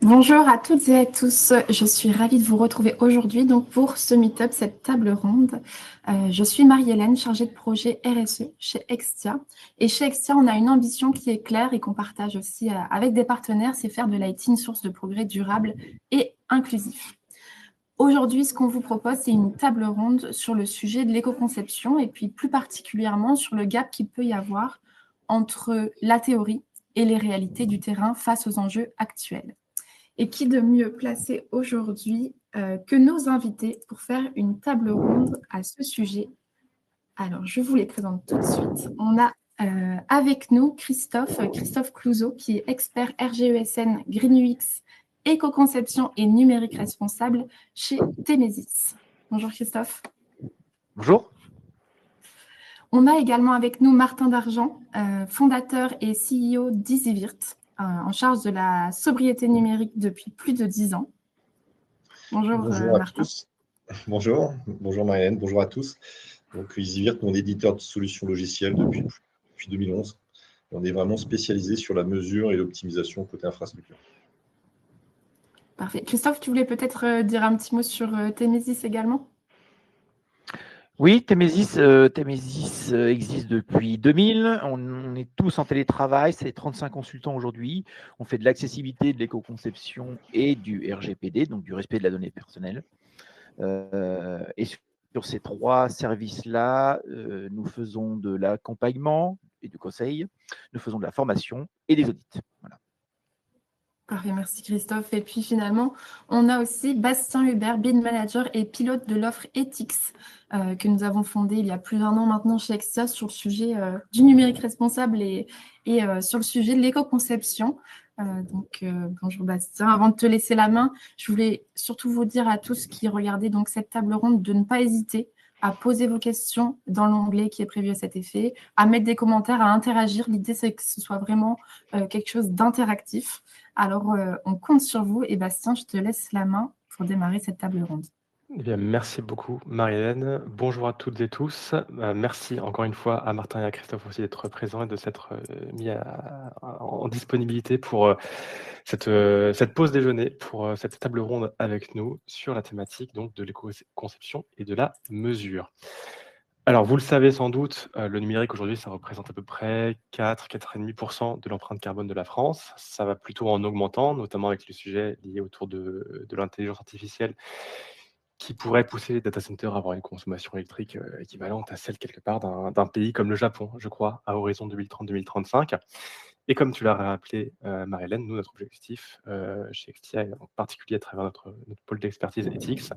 Bonjour à toutes et à tous, je suis ravie de vous retrouver aujourd'hui donc pour ce meet-up, cette table ronde. Je suis Marie-Hélène, chargée de projet RSE chez Extia. Et chez Extia, on a une ambition qui est claire et qu'on partage aussi avec des partenaires, c'est faire de l'IT une source de progrès durable et inclusif. Aujourd'hui, ce qu'on vous propose, c'est une table ronde sur le sujet de l'éco-conception et puis plus particulièrement sur le gap qu'il peut y avoir entre la théorie et les réalités du terrain face aux enjeux actuels. Et qui de mieux placé aujourd'hui que nos invités pour faire une table ronde à ce sujet. Alors, je vous les présente tout de suite. On a avec nous Christophe Clouzot, qui est expert RGESN, Green UX, éco-conception et numérique responsable chez Temesis. Bonjour Christophe. Bonjour. On a également avec nous Martin Dargent, fondateur et CEO d'EasyVirt, en charge de la sobriété numérique depuis plus de 10 ans. Bonjour, Bonjour à Martin. tous. Bonjour Marie-Hélène, bonjour à tous. Donc EasyVirt, on est éditeur de solutions logicielles depuis 2011. On est vraiment spécialisé sur la mesure et l'optimisation côté infrastructure. Parfait. Christophe, tu voulais peut-être dire un petit mot sur Temesis également? Oui, Temesis existe depuis 2000. On est tous en télétravail, c'est 35 consultants aujourd'hui. On fait de l'accessibilité, de l'éco-conception et du RGPD, donc du respect de la donnée personnelle. Et sur ces trois services-là, nous faisons de l'accompagnement et du conseil, nous faisons de la formation et des audits. Voilà. Parfait, merci Christophe. Et puis finalement, on a aussi Bastien Hubert, Bid Manager et pilote de l'offre Ethics, que nous avons fondée il y a plus d'un an maintenant chez Exia sur le sujet du numérique responsable et sur le sujet de l'éco-conception. Bonjour Bastien. Avant de te laisser la main, je voulais surtout vous dire à tous qui regardaient donc cette table ronde de ne pas hésiter à poser vos questions dans l'onglet qui est prévu à cet effet, à mettre des commentaires, à interagir. L'idée, c'est que ce soit vraiment quelque chose d'interactif. Alors, on compte sur vous. Et Bastien, je te laisse la main pour démarrer cette table ronde. Eh bien, merci beaucoup, Marie-Hélène. Bonjour à toutes et tous. Merci encore une fois à Martin et à Christophe aussi d'être présents et de s'être mis en disponibilité pour cette pause déjeuner, pour cette table ronde avec nous sur la thématique donc, de l'éco-conception et de la mesure. Alors, vous le savez sans doute, le numérique aujourd'hui, ça représente à peu près 4,5% de l'empreinte carbone de la France. Ça va plutôt en augmentant, notamment avec les sujets liés autour de l'intelligence artificielle qui pourrait pousser les data centers à avoir une consommation électrique équivalente à celle quelque part d'un pays comme le Japon, je crois, à horizon 2030-2035. Et comme tu l'as rappelé, Marie-Hélène, nous, notre objectif chez Extia, et en particulier à travers notre pôle d'expertise Ethics,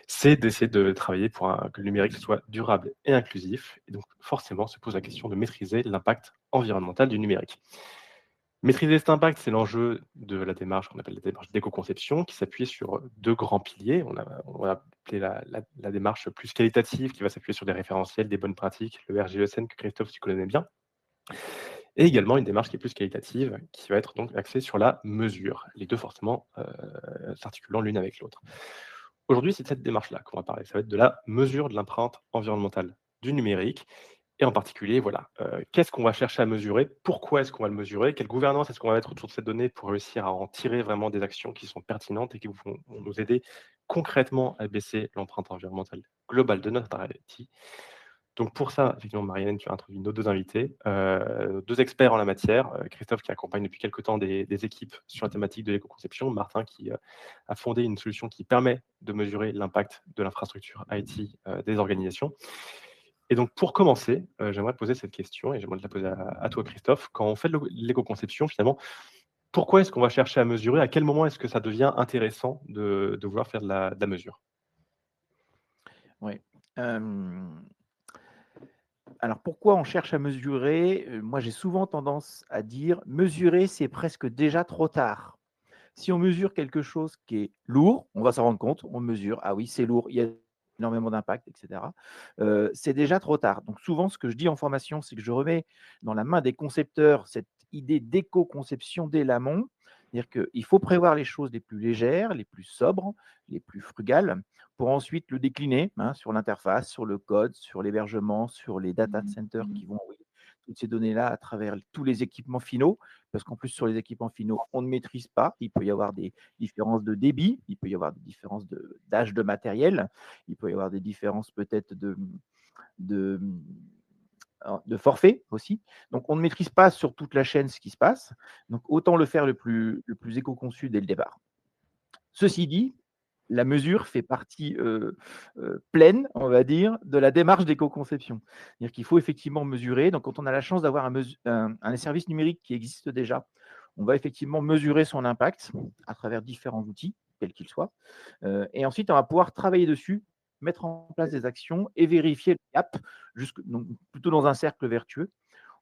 c'est d'essayer de travailler pour que le numérique soit durable et inclusif. Et donc, forcément, se pose la question de maîtriser l'impact environnemental du numérique. Maîtriser cet impact, c'est l'enjeu de la démarche qu'on appelle la démarche d'éco-conception, qui s'appuie sur deux grands piliers. On va appeler la démarche plus qualitative, qui va s'appuyer sur des référentiels, des bonnes pratiques, le RGESN que Christophe, tu connais bien. Et également une démarche qui est plus qualitative, qui va être donc axée sur la mesure, les deux forcément s'articulant l'une avec l'autre. Aujourd'hui, c'est de cette démarche-là qu'on va parler. Ça va être de la mesure de l'empreinte environnementale du numérique. Et en particulier, voilà, qu'est-ce qu'on va chercher à mesurer? Pourquoi est-ce qu'on va le mesurer? Quelle gouvernance est-ce qu'on va mettre autour de cette donnée pour réussir à en tirer vraiment des actions qui sont pertinentes et qui vont nous aider concrètement à baisser l'empreinte environnementale globale de notre IT? Donc pour ça, effectivement, Marie-Hélène, tu as introduit nos deux invités, deux experts en la matière. Christophe qui accompagne depuis quelque temps des équipes sur la thématique de l'éco-conception, Martin qui a fondé une solution qui permet de mesurer l'impact de l'infrastructure IT des organisations. Et donc, pour commencer, j'aimerais te poser cette question, et j'aimerais te la poser à toi, Christophe. Quand on fait de l'éco-conception, finalement, pourquoi est-ce qu'on va chercher à mesurer? À quel moment est-ce que ça devient intéressant de vouloir faire de la mesure? Oui. Alors, pourquoi on cherche à mesurer? Moi, j'ai souvent tendance à dire, mesurer, c'est presque déjà trop tard. Si on mesure quelque chose qui est lourd, on va s'en rendre compte, on mesure, ah oui, c'est lourd, il y a énormément d'impact, etc. C'est déjà trop tard. Donc souvent, ce que je dis en formation, c'est que je remets dans la main des concepteurs cette idée d'éco-conception dès l'amont, c'est-à-dire qu'il faut prévoir les choses les plus légères, les plus sobres, les plus frugales, pour ensuite le décliner sur l'interface, sur le code, sur l'hébergement, sur les data centers qui vont envoyer toutes ces données-là à travers tous les équipements finaux, parce qu'en plus, sur les équipements finaux, on ne maîtrise pas. Il peut y avoir des différences de débit, il peut y avoir des différences d'âge de matériel, il peut y avoir des différences peut-être de, de forfait aussi. Donc, on ne maîtrise pas sur toute la chaîne ce qui se passe. Donc, autant le faire le plus éco-conçu dès le départ. Ceci dit, la mesure fait partie pleine, on va dire, de la démarche d'éco-conception. C'est-à-dire qu'il faut effectivement mesurer. Donc, quand on a la chance d'avoir un service numérique qui existe déjà, on va effectivement mesurer son impact à travers différents outils, quels qu'ils soient. Et ensuite, on va pouvoir travailler dessus, mettre en place des actions et vérifier le gap, donc, plutôt dans un cercle vertueux,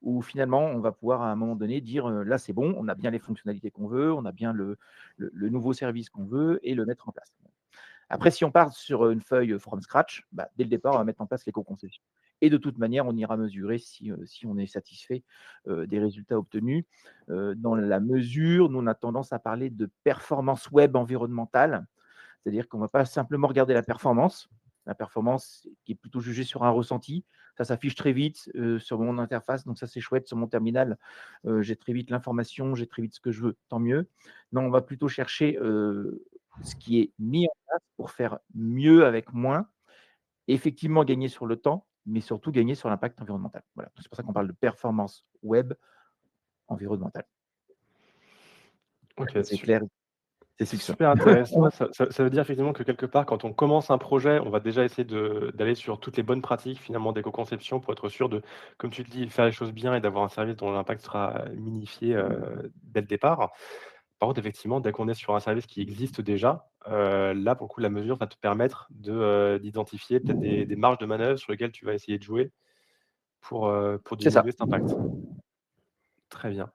où finalement, on va pouvoir à un moment donné dire là, c'est bon, on a bien les fonctionnalités qu'on veut, on a bien le nouveau service qu'on veut et le mettre en place. Après, si on part sur une feuille from scratch, dès le départ, on va mettre en place l'éco-conception. Et de toute manière, on ira mesurer si on est satisfait des résultats obtenus. Dans la mesure, nous, on a tendance à parler de performance web environnementale, c'est-à-dire qu'on ne va pas simplement regarder la performance qui est plutôt jugée sur un ressenti. Ça s'affiche très vite sur mon interface, donc ça c'est chouette. Sur mon terminal, j'ai très vite l'information, j'ai très vite ce que je veux, tant mieux. Non, on va plutôt chercher ce qui est mis en place pour faire mieux avec moins, effectivement gagner sur le temps, mais surtout gagner sur l'impact environnemental. Voilà, c'est pour ça qu'on parle de performance web environnementale. Ok, C'est clair. C'est super intéressant. Ça veut dire effectivement que quelque part, quand on commence un projet, on va déjà essayer d'aller sur toutes les bonnes pratiques finalement d'éco-conception pour être sûr de, comme tu le dis, faire les choses bien et d'avoir un service dont l'impact sera minifié dès le départ. Par contre, effectivement, dès qu'on est sur un service qui existe déjà, là, pour le coup, la mesure va te permettre d'identifier peut-être des marges de manœuvre sur lesquelles tu vas essayer de jouer pour diminuer cet impact. Très bien.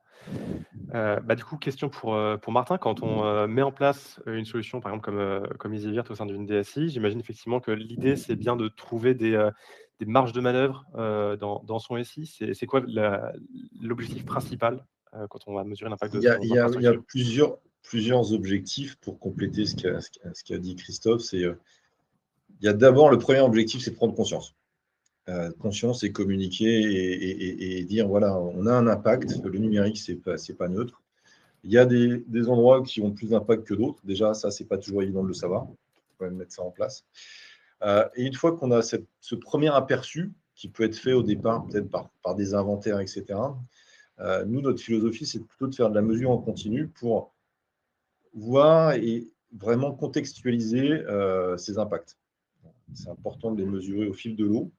Du coup, question pour Martin. Quand on met en place une solution, par exemple comme EasyVirt au sein d'une DSI, j'imagine effectivement que l'idée, c'est bien de trouver des marges de manœuvre dans son SI. C'est quoi l'objectif principal quand on va mesurer l'impact de son infrastructure? Il y a plusieurs objectifs pour compléter ce qu'a dit Christophe. Il y a d'abord le premier objectif, c'est de prendre conscience. Conscience et communiquer et dire voilà, on a un impact. Le numérique, c'est pas neutre. Il y a des endroits qui ont plus d'impact que d'autres. Déjà, ça, c'est pas toujours évident de le savoir. Il faut quand même mettre ça en place. Et une fois qu'on a ce premier aperçu, qui peut être fait au départ peut-être par des inventaires, etc., nous, notre philosophie, c'est plutôt de faire de la mesure en continu pour voir et vraiment contextualiser ces impacts. C'est important de les mesurer au fil de l'eau.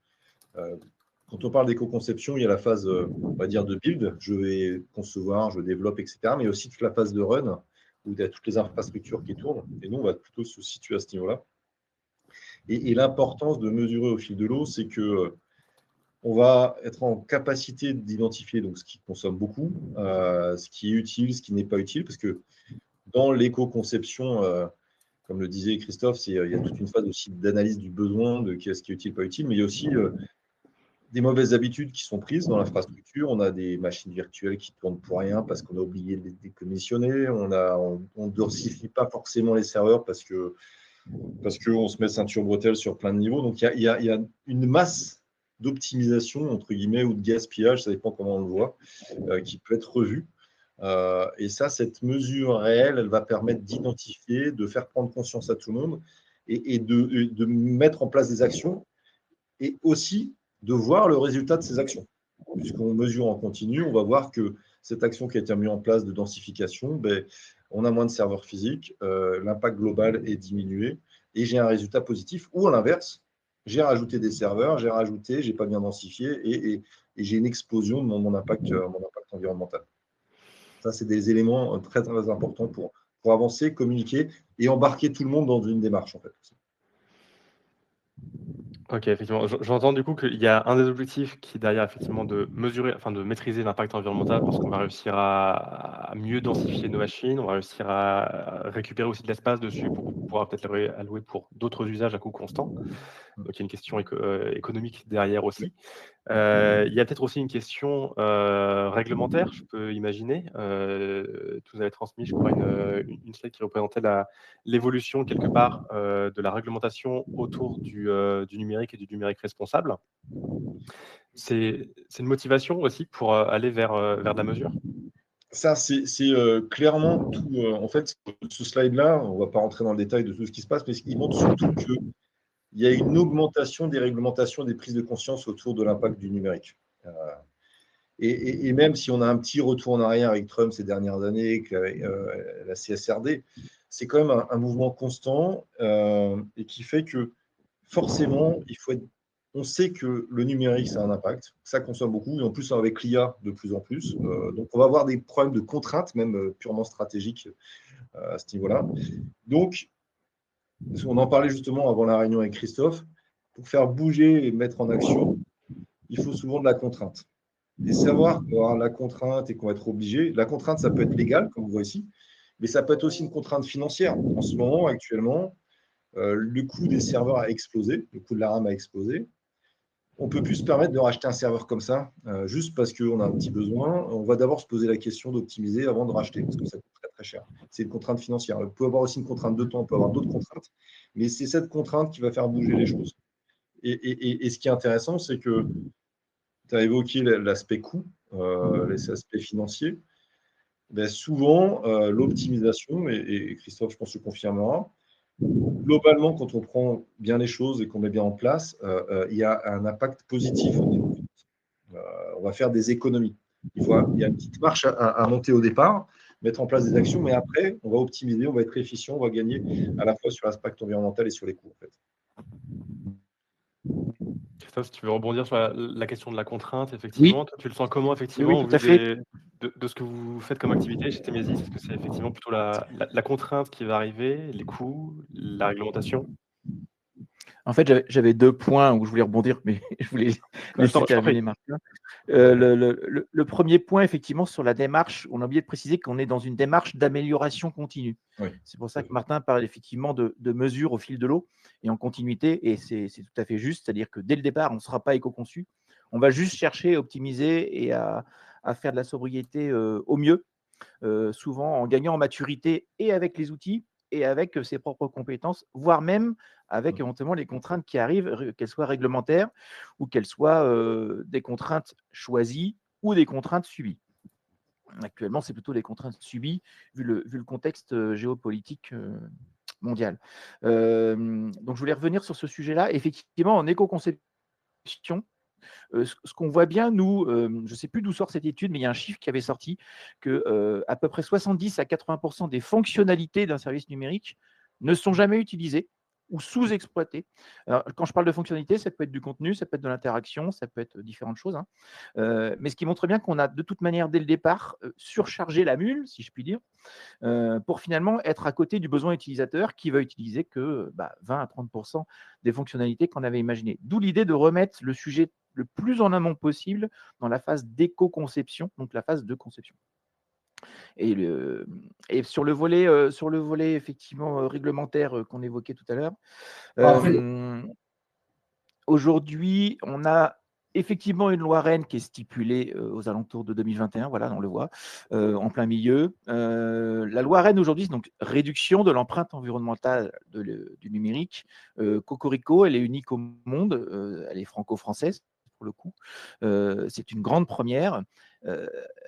Quand on parle d'éco-conception, il y a la phase, on va dire, de build. Je vais concevoir, je développe, etc. Mais il y a aussi toute la phase de run, où il y a toutes les infrastructures qui tournent. Et nous, on va plutôt se situer à ce niveau-là. Et l'importance de mesurer au fil de l'eau, c'est que on va être en capacité d'identifier donc, ce qui consomme beaucoup, ce qui est utile, ce qui n'est pas utile, parce que dans l'éco-conception, comme le disait Christophe, il y a toute une phase aussi d'analyse du besoin, de ce qui est utile, pas utile, mais il y a aussi des mauvaises habitudes qui sont prises dans l'infrastructure. On a des machines virtuelles qui tournent pour rien parce qu'on a oublié de les décommissionner. On ne densifie pas forcément les serveurs parce qu'on se met ceinture bretelle sur plein de niveaux. Donc, il y a une masse d'optimisation, entre guillemets, ou de gaspillage, ça dépend comment on le voit, qui peut être revue. Et ça, cette mesure réelle, elle va permettre d'identifier, de faire prendre conscience à tout le monde et de mettre en place des actions et aussi de voir le résultat de ces actions. Puisqu'on mesure en continu, on va voir que cette action qui a été mise en place de densification, on a moins de serveurs physiques, l'impact global est diminué et j'ai un résultat positif. Ou à l'inverse, j'ai rajouté des serveurs, j'ai pas bien densifié et j'ai une explosion de mon impact environnemental. Ça, c'est des éléments très, très importants pour avancer, communiquer et embarquer tout le monde dans une démarche, en fait. Ok, effectivement. J'entends du coup qu'il y a un des objectifs qui est derrière effectivement de mesurer, enfin de maîtriser l'impact environnemental parce qu'on va réussir à mieux densifier nos machines, on va réussir à récupérer aussi de l'espace dessus pour pouvoir peut-être le allouer pour d'autres usages à coût constant. Donc il y a une question économique derrière aussi. Il y a peut-être aussi une question réglementaire, je peux imaginer. Tu nous avais transmis, je crois, une slide qui représentait l'évolution quelque part de la réglementation autour du numérique et du numérique responsable. C'est une motivation aussi pour aller vers de la mesure? Ça, c'est clairement tout. En fait, ce slide-là, on ne va pas rentrer dans le détail de tout ce qui se passe, mais il montre surtout qu'il y a une augmentation des réglementations, des prises de conscience autour de l'impact du numérique. Et même si on a un petit retour en arrière avec Trump ces dernières années, avec la CSRD, c'est quand même un mouvement constant et qui fait que forcément, on sait que le numérique, ça a un impact, ça consomme beaucoup, et en plus avec l'IA de plus en plus. Donc, on va avoir des problèmes de contraintes, même purement stratégiques à ce niveau-là. Donc, on en parlait justement avant la réunion avec Christophe, pour faire bouger et mettre en action, il faut souvent de la contrainte. Et savoir qu'on va avoir la contrainte et qu'on va être obligé. La contrainte, ça peut être légal, comme on voit ici, mais ça peut être aussi une contrainte financière. En ce moment, actuellement, le coût des serveurs a explosé, le coût de la RAM a explosé. On ne peut plus se permettre de racheter un serveur comme ça, juste parce qu'on a un petit besoin. On va d'abord se poser la question d'optimiser avant de racheter, parce que ça coûte très, très cher. C'est une contrainte financière. On peut avoir aussi une contrainte de temps, on peut avoir d'autres contraintes, mais c'est cette contrainte qui va faire bouger les choses. Et ce qui est intéressant, c'est que tu as évoqué l'aspect coût, les aspects financiers. Ben souvent, l'optimisation, et Christophe, je pense, le confirmera, globalement, quand on prend bien les choses et qu'on met bien en place, il y a un impact positif au niveau. On va faire des économies. Il y a une petite marche à monter au départ, mettre en place des actions, mais après, on va optimiser, on va être efficient, on va gagner à la fois sur l'aspect environnemental et sur les coûts. En fait. Christophe, si tu veux rebondir sur la question de la contrainte, effectivement, Oui, toi, tu le sens comment, oui, effectivement, au tout vu à fait. de ce que vous faites comme activité chez Temesis? Est-ce que c'est effectivement plutôt la contrainte qui va arriver, les coûts, la réglementation? En fait, j'avais 2 points où je voulais rebondir, mais je voulais Je laisser t'en prie. terminer Martin. Le premier point, effectivement, sur la démarche, on a oublié de préciser qu'on est dans une démarche d'amélioration continue. Oui, C'est pour ça que Martin parle effectivement de mesures au fil de l'eau et en continuité, et c'est tout à fait juste, c'est-à-dire que dès le départ, on ne sera pas éco-conçu. On va juste chercher à optimiser et à faire de la sobriété au mieux, souvent en gagnant en maturité et avec les outils et avec ses propres compétences, voire même avec éventuellement les contraintes qui arrivent, qu'elles soient réglementaires ou qu'elles soient des contraintes choisies ou des contraintes subies. Actuellement, c'est plutôt des contraintes subies, vu le contexte géopolitique mondial. Donc, je voulais revenir sur ce sujet-là. Effectivement, en éco-conception, ce qu'on voit bien, nous, je ne sais plus d'où sort cette étude, mais il y a un chiffre qui avait sorti que à peu près 70 à 80% des fonctionnalités d'un service numérique ne sont jamais utilisées ou sous-exploitées. Alors, quand je parle de fonctionnalité, ça peut être du contenu, ça peut être de l'interaction, ça peut être différentes choses. Hein. Mais ce qui montre bien qu'on a de toute manière, dès le départ, surchargé la mule, si je puis dire, pour finalement être à côté du besoin utilisateur qui va utiliser que 20 à 30% des fonctionnalités qu'on avait imaginées. D'où l'idée de remettre le sujet le plus en amont possible dans la phase d'éco-conception, donc la phase de conception. Et sur le volet effectivement réglementaire qu'on évoquait tout à l'heure, aujourd'hui, on a effectivement une loi Rennes qui est stipulée aux alentours de 2021, voilà, on le voit, en plein milieu. La loi Rennes aujourd'hui, c'est donc réduction de l'empreinte environnementale du numérique. Cocorico, elle est unique au monde, elle est franco-française pour le coup. C'est une grande première.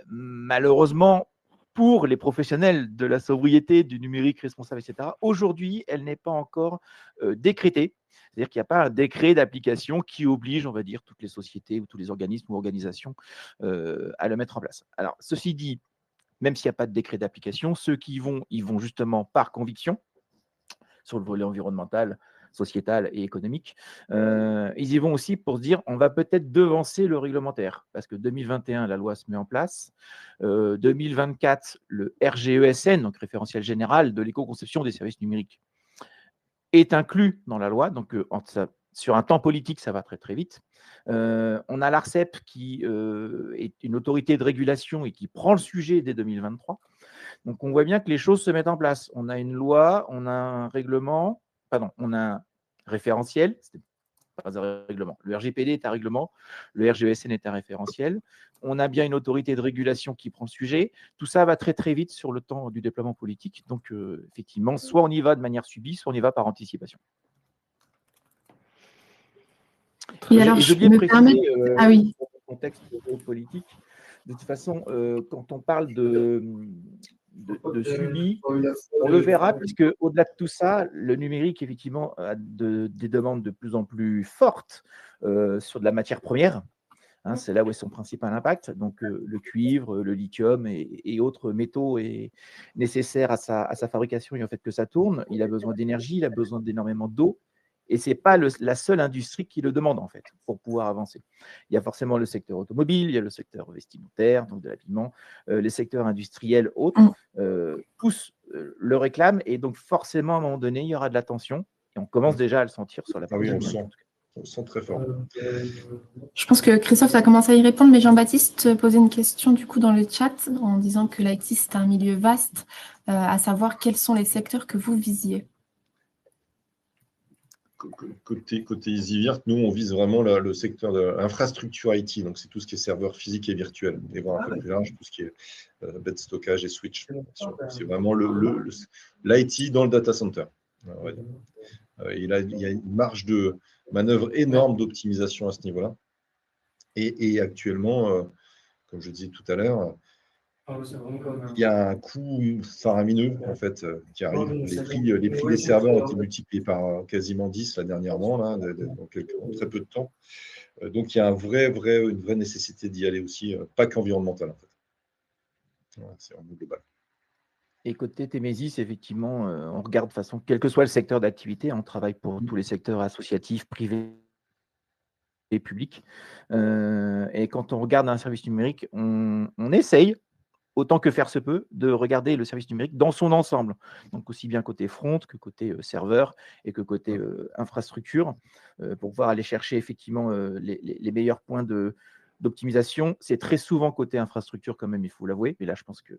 Malheureusement, pour les professionnels de la sobriété, du numérique responsable, etc., aujourd'hui, elle n'est pas encore décrétée. C'est-à-dire qu'il n'y a pas un décret d'application qui oblige, on va dire, toutes les sociétés ou tous les organismes ou organisations à le mettre en place. Alors, ceci dit, même s'il n'y a pas de décret d'application, ceux qui ils vont justement par conviction sur le volet environnemental, sociétal et économique. Ils y vont aussi pour se dire on va peut-être devancer le réglementaire parce que 2021, la loi se met en place. 2024, le RGESN, donc référentiel général de l'éco-conception des services numériques, est inclus dans la loi. Donc, sur un temps politique, ça va très, très vite. On a l'ARCEP qui est une autorité de régulation et qui prend le sujet dès 2023. Donc, on voit bien que les choses se mettent en place. On a une loi, on a un règlement, on a un référentiel, c'est pas un règlement. Le RGPD est un règlement, le RGESN est un référentiel. On a bien une autorité de régulation qui prend le sujet. Tout ça va très, très vite sur le temps du déploiement politique. Donc, effectivement, soit on y va de manière subie, soit on y va par anticipation. Et alors, J'ai je oublié de me permets. préciser, Ah oui, dans le contexte géopolitique, de toute façon, quand on parle de suivi, on le verra, puisque au-delà de tout ça, le numérique, effectivement, a des demandes de plus en plus fortes sur de la matière première. Hein, c'est là où est son principal impact. Donc, le cuivre, le lithium et autres métaux est nécessaires à sa fabrication et au fait que ça tourne. Il a besoin d'énergie, il a besoin d'énormément d'eau. Et ce n'est pas la seule industrie qui le demande, en fait, pour pouvoir avancer. Il y a forcément le secteur automobile, il y a le secteur vestimentaire, donc de l'habillement, les secteurs industriels autres, tous le réclament. Et donc, forcément, à un moment donné, il y aura de la tension. Et on commence déjà à le sentir sur la Ah oui, partie on le sent très fort. je pense que Christophe a commencé à y répondre, mais Jean-Baptiste posait une question du coup dans le chat en disant que l'IT, c'est un milieu vaste, à savoir quels sont les secteurs que vous visiez. Côté EasyVirt, nous, on vise vraiment le secteur de l'infrastructure IT, donc c'est tout ce qui est serveur physique et virtuel, et voir un peu plus large, tout ce qui est bed stockage et switch. C'est vraiment l'IT dans le data center. On va dire. Il y a une marge de manœuvre énorme d'optimisation à ce niveau-là. Et actuellement, comme je disais tout à l'heure, il y a un coût faramineux en fait, qui arrive. Les prix des serveurs ont été multipliés par quasiment 10 là, dernièrement, là, en très peu de temps. Donc il y a une vraie nécessité d'y aller aussi, pas qu'environnemental en fait. Voilà, c'est vraiment global. Et côté Témésis, effectivement, on regarde de façon, quel que soit le secteur d'activité, on travaille pour tous les secteurs associatifs, privés et publics. Et quand on regarde un service numérique, on essaye, autant que faire se peut, de regarder le service numérique dans son ensemble. Donc aussi bien côté front que côté serveur et que côté infrastructure, pour pouvoir aller chercher effectivement les meilleurs points d'optimisation. C'est très souvent côté infrastructure quand même, il faut l'avouer. Mais là, je pense que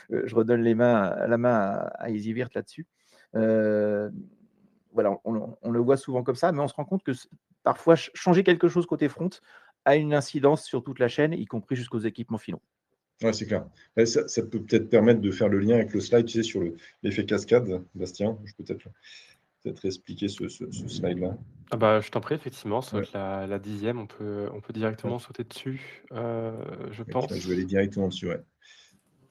je redonne la main à EasyVirt là-dessus. Voilà, on le voit souvent comme ça, mais on se rend compte que parfois, changer quelque chose côté front a une incidence sur toute la chaîne, y compris jusqu'aux équipements finaux. Oui, c'est clair. Ça peut peut-être permettre de faire le lien avec le slide, tu sais, sur l'effet cascade, Bastien. Je peux peut-être expliquer ce slide-là. Ah bah, je t'en prie, effectivement, ça doit Ouais. être la 10e, on peut directement sauter dessus, je pense. Je vais aller directement dessus, ouais.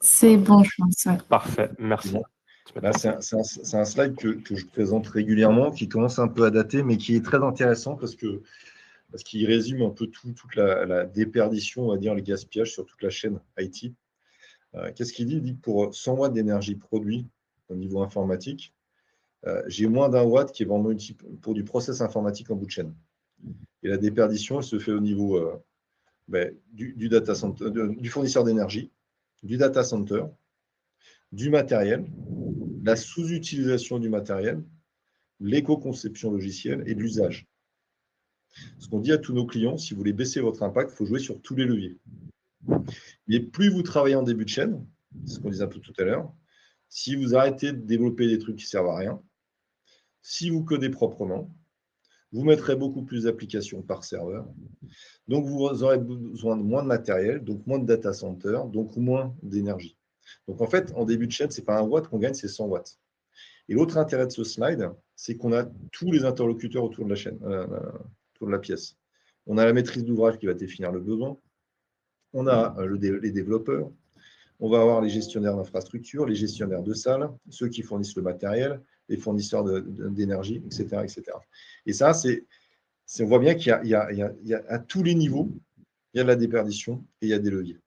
C'est bon, je pense. Ouais. Parfait, merci. Bon. Là, c'est un slide que je présente régulièrement, qui commence un peu à dater, mais qui est très intéressant parce qu'il résume un peu toute la déperdition, on va dire, le gaspillage sur toute la chaîne IT. Qu'est-ce qu'il dit? Il dit que pour 100 watts d'énergie produit au niveau informatique, j'ai moins d'1 watt qui est vendu pour du process informatique en bout de chaîne. Et la déperdition, elle se fait au niveau du data center, du fournisseur d'énergie, du data center, du matériel, la sous-utilisation du matériel, l'éco-conception logicielle et de l'usage. Ce qu'on dit à tous nos clients, si vous voulez baisser votre impact, il faut jouer sur tous les leviers. Mais plus vous travaillez en début de chaîne, c'est ce qu'on disait un peu tout à l'heure, si vous arrêtez de développer des trucs qui ne servent à rien, si vous codez proprement, vous mettrez beaucoup plus d'applications par serveur. Donc, vous aurez besoin de moins de matériel, donc moins de data center, donc moins d'énergie. Donc, en fait, en début de chaîne, ce n'est pas 1 watt qu'on gagne, c'est 100 watts. Et l'autre intérêt de ce slide, c'est qu'on a tous les interlocuteurs autour de la chaîne, autour de la pièce. On a la maîtrise d'ouvrage qui va définir le besoin. On a les développeurs. On va avoir les gestionnaires d'infrastructures, les gestionnaires de salles, ceux qui fournissent le matériel, les fournisseurs d'énergie, etc., etc. Et ça, on voit bien qu'il y a à tous les niveaux, il y a de la déperdition et il y a des leviers.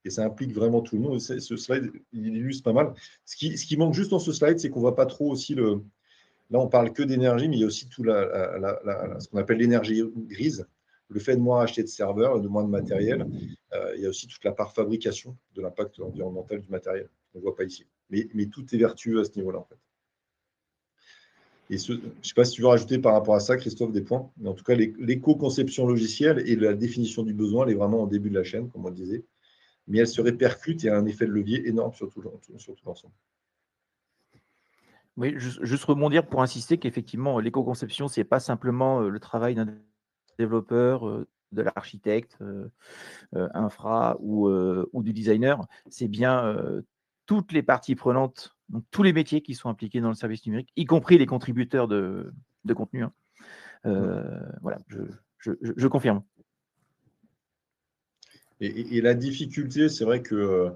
Et ça implique vraiment tout le monde. Et ce slide, il illustre pas mal. Ce qui manque juste dans ce slide, c'est qu'on ne voit pas trop aussi le. Là, on parle que d'énergie, mais il y a aussi tout ce qu'on appelle l'énergie grise. Le fait de moins acheter de serveurs, de moins de matériel. Il y a aussi toute la part fabrication de l'impact environnemental du matériel. On ne voit pas ici. Mais tout est vertueux à ce niveau-là, en fait. Et je ne sais pas si tu veux rajouter par rapport à ça, Christophe, des points. Mais en tout cas, l'éco-conception logicielle et la définition du besoin, elle est vraiment au début de la chaîne, comme on le disait. Mais elle se répercute et a un effet de levier énorme sur tout l'ensemble. Oui, juste rebondir pour insister qu'effectivement, l'éco-conception, ce n'est pas simplement le travail d'un développeur, de l'architecte, infra ou du designer. C'est bien toutes les parties prenantes, donc tous les métiers qui sont impliqués dans le service numérique, y compris les contributeurs de contenu. Voilà, Je confirme. Et la difficulté, c'est vrai que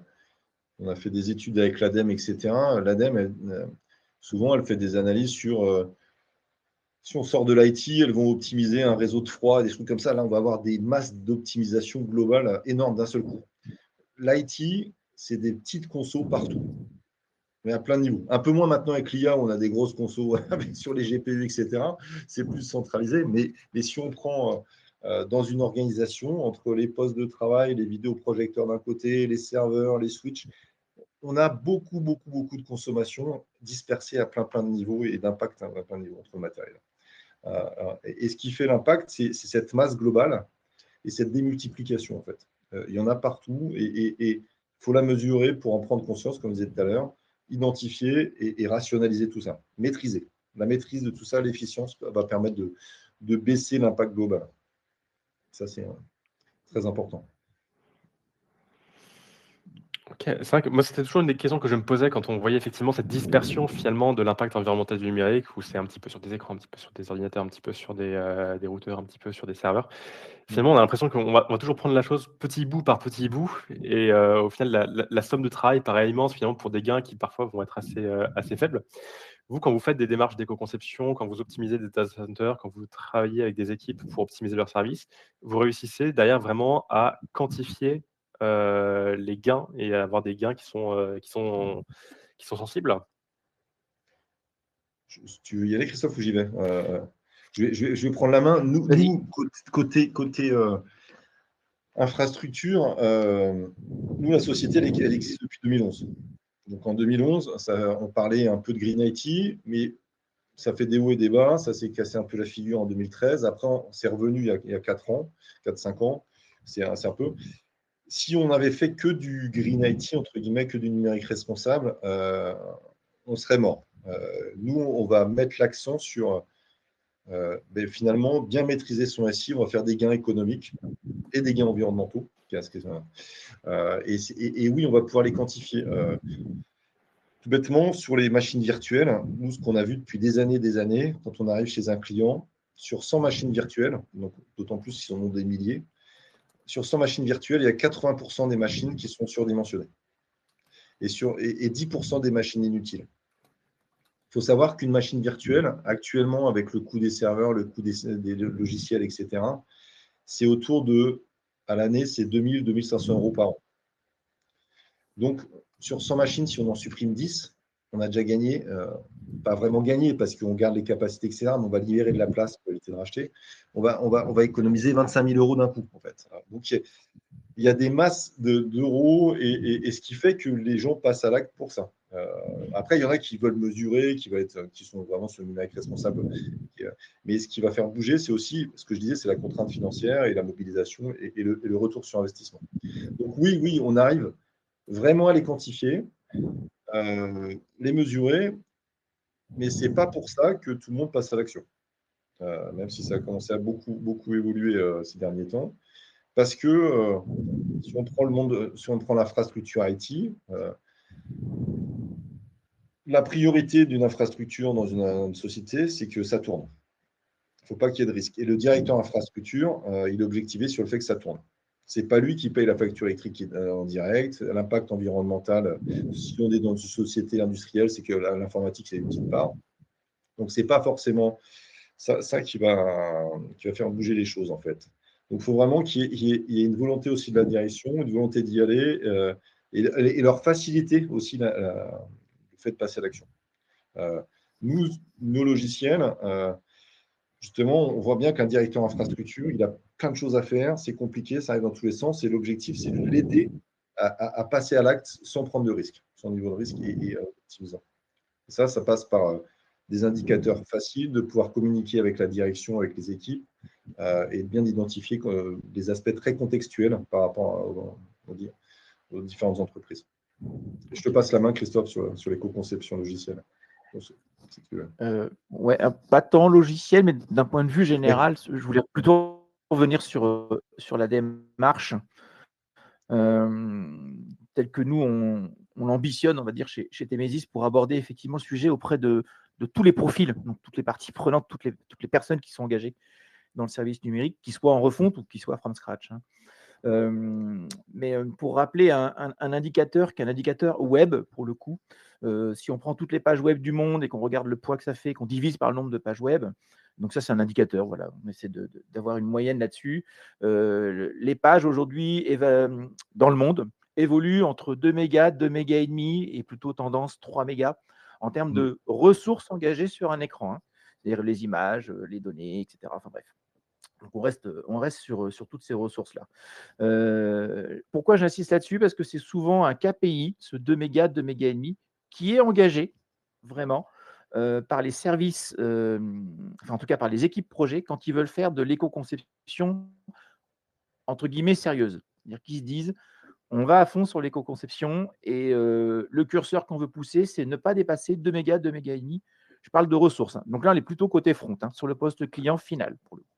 on a fait des études avec l'ADEME, etc. L'ADEME, souvent, elle fait des analyses sur si on sort de l'IT, elles vont optimiser un réseau de froid, des trucs comme ça. Là, on va avoir des masses d'optimisation globale énormes d'un seul coup. L'IT, c'est des petites consos partout, mais à plein de niveaux. Un peu moins maintenant avec l'IA, on a des grosses consos sur les GPU, etc. C'est plus centralisé, mais si on prend dans une organisation, entre les postes de travail, les vidéoprojecteurs d'un côté, les serveurs, les switches, on a beaucoup de consommation dispersée à plein de niveaux et d'impact à plein de niveaux entre le matériel. Et ce qui fait l'impact, c'est cette masse globale et cette démultiplication, en fait. Il y en a partout et il faut la mesurer pour en prendre conscience, comme je disais tout à l'heure, identifier et rationaliser tout ça, maîtriser. La maîtrise de tout ça, l'efficience va permettre de baisser l'impact global. Ça, c'est très important. Ok, c'est vrai que moi, c'était toujours une des questions que je me posais quand on voyait effectivement cette dispersion finalement de l'impact environnemental du numérique, où c'est un petit peu sur des écrans, un petit peu sur des ordinateurs, un petit peu sur des routeurs, un petit peu sur des serveurs. Finalement, on a l'impression qu'on va toujours prendre la chose petit bout par petit bout, et au final, la somme de travail paraît immense finalement pour des gains qui parfois vont être assez faibles. Vous, quand vous faites des démarches d'éco-conception, quand vous optimisez des data centers, quand vous travaillez avec des équipes pour optimiser leurs services, vous réussissez derrière vraiment à quantifier les gains et à avoir des gains qui sont sensibles. Tu veux y aller, Christophe, ou j'y vais je vais prendre la main. Nous côté infrastructure, nous, la société, elle existe depuis 2011. Donc en 2011, on parlait un peu de Green IT, mais ça fait des hauts et des bas. Ça s'est cassé un peu la figure en 2013. Après, c'est revenu il y a 4-5 ans. C'est un peu. Si on avait fait que du Green IT, entre guillemets, que du numérique responsable, on serait mort. Nous, on va mettre l'accent sur finalement bien maîtriser son SI. On va faire des gains économiques et des gains environnementaux. Et oui, on va pouvoir les quantifier. Tout bêtement, sur les machines virtuelles, nous, ce qu'on a vu depuis des années, quand on arrive chez un client, sur 100 machines virtuelles, donc d'autant plus s'ils en ont des milliers, sur 100 machines virtuelles, il y a 80% des machines qui sont surdimensionnées et 10% des machines inutiles. Il faut savoir qu'une machine virtuelle, actuellement, avec le coût des serveurs, le coût des logiciels, etc., c'est autour de, à l'année, c'est 2000, 2500 € par an. Donc, sur 100 machines, si on en supprime 10, on a déjà gagné, pas vraiment gagné parce qu'on garde les capacités, etc., mais on va libérer de la place pour éviter de racheter. On va économiser 25 000 € d'un coup, en fait. Donc, il y a des masses d'euros et ce qui fait que les gens passent à l'acte pour ça. Après, il y en a qui veulent mesurer, qui sont vraiment sur le numérique responsable. Mais ce qui va faire bouger, c'est aussi, ce que je disais, c'est la contrainte financière et la mobilisation et le retour sur investissement. Donc oui, on arrive vraiment à les quantifier, les mesurer, mais ce n'est pas pour ça que tout le monde passe à l'action, même si ça a commencé à beaucoup évoluer ces derniers temps. Parce que si on prend l'infrastructure IT, la priorité d'une infrastructure dans une société, c'est que ça tourne. Il ne faut pas qu'il y ait de risque. Et le directeur infrastructure, il est objectivé sur le fait que ça tourne. Ce n'est pas lui qui paye la facture électrique en direct. L'impact environnemental, si on est dans une société industrielle, c'est que l'informatique, c'est une petite part. Donc, ce n'est pas forcément ça qui va faire bouger les choses, en fait. Donc, il faut vraiment qu'il y ait une volonté aussi de la direction, une volonté d'y aller et leur faciliter aussi le fait de passer à l'action. Nous, nos logiciels, justement, on voit bien qu'un directeur infrastructure, il a plein de choses à faire, c'est compliqué, ça arrive dans tous les sens, et l'objectif, c'est de l'aider à passer à l'acte sans prendre de risque, sans niveau de risque et optimisant. Et ça passe par des indicateurs faciles, de pouvoir communiquer avec la direction, avec les équipes, et de bien identifier des aspects très contextuels par rapport aux différentes entreprises. Et je te passe la main, Christophe, sur l'éco-conception logicielle. Ouais, pas tant logiciel, mais d'un point de vue général, je voulais plutôt revenir sur la démarche telle que nous, on l'ambitionne, on va dire, chez Temesis, pour aborder effectivement le sujet auprès de tous les profils, donc toutes les parties prenantes, toutes les personnes qui sont engagées. dans le service numérique, qu'il soit en refonte ou qu'il soit from scratch. Hein. Mais pour rappeler un indicateur qui est un indicateur web, pour le coup, si on prend toutes les pages web du monde et qu'on regarde le poids que ça fait, qu'on divise par le nombre de pages web, donc ça, c'est un indicateur. Voilà, on essaie d'avoir une moyenne là-dessus. Les pages aujourd'hui dans le monde évoluent entre 2 mégas, 2 mégas et demi et plutôt tendance 3 mégas en termes de ressources engagées sur un écran, hein. C'est-à-dire les images, les données, etc. Enfin bref. Donc on reste sur toutes ces ressources-là. Pourquoi j'insiste là-dessus? Parce que c'est souvent un KPI, ce 2 mégas, 2 mégas et demi, qui est engagé vraiment par les services, enfin en tout cas par les équipes projets, quand ils veulent faire de l'éco-conception entre guillemets sérieuse. C'est-à-dire qu'ils se disent on va à fond sur l'éco-conception et le curseur qu'on veut pousser, c'est ne pas dépasser 2 mégas, 2 mégas et demi. Je parle de ressources. Hein. Donc là, on est plutôt côté front, hein, sur le poste client final pour le coup.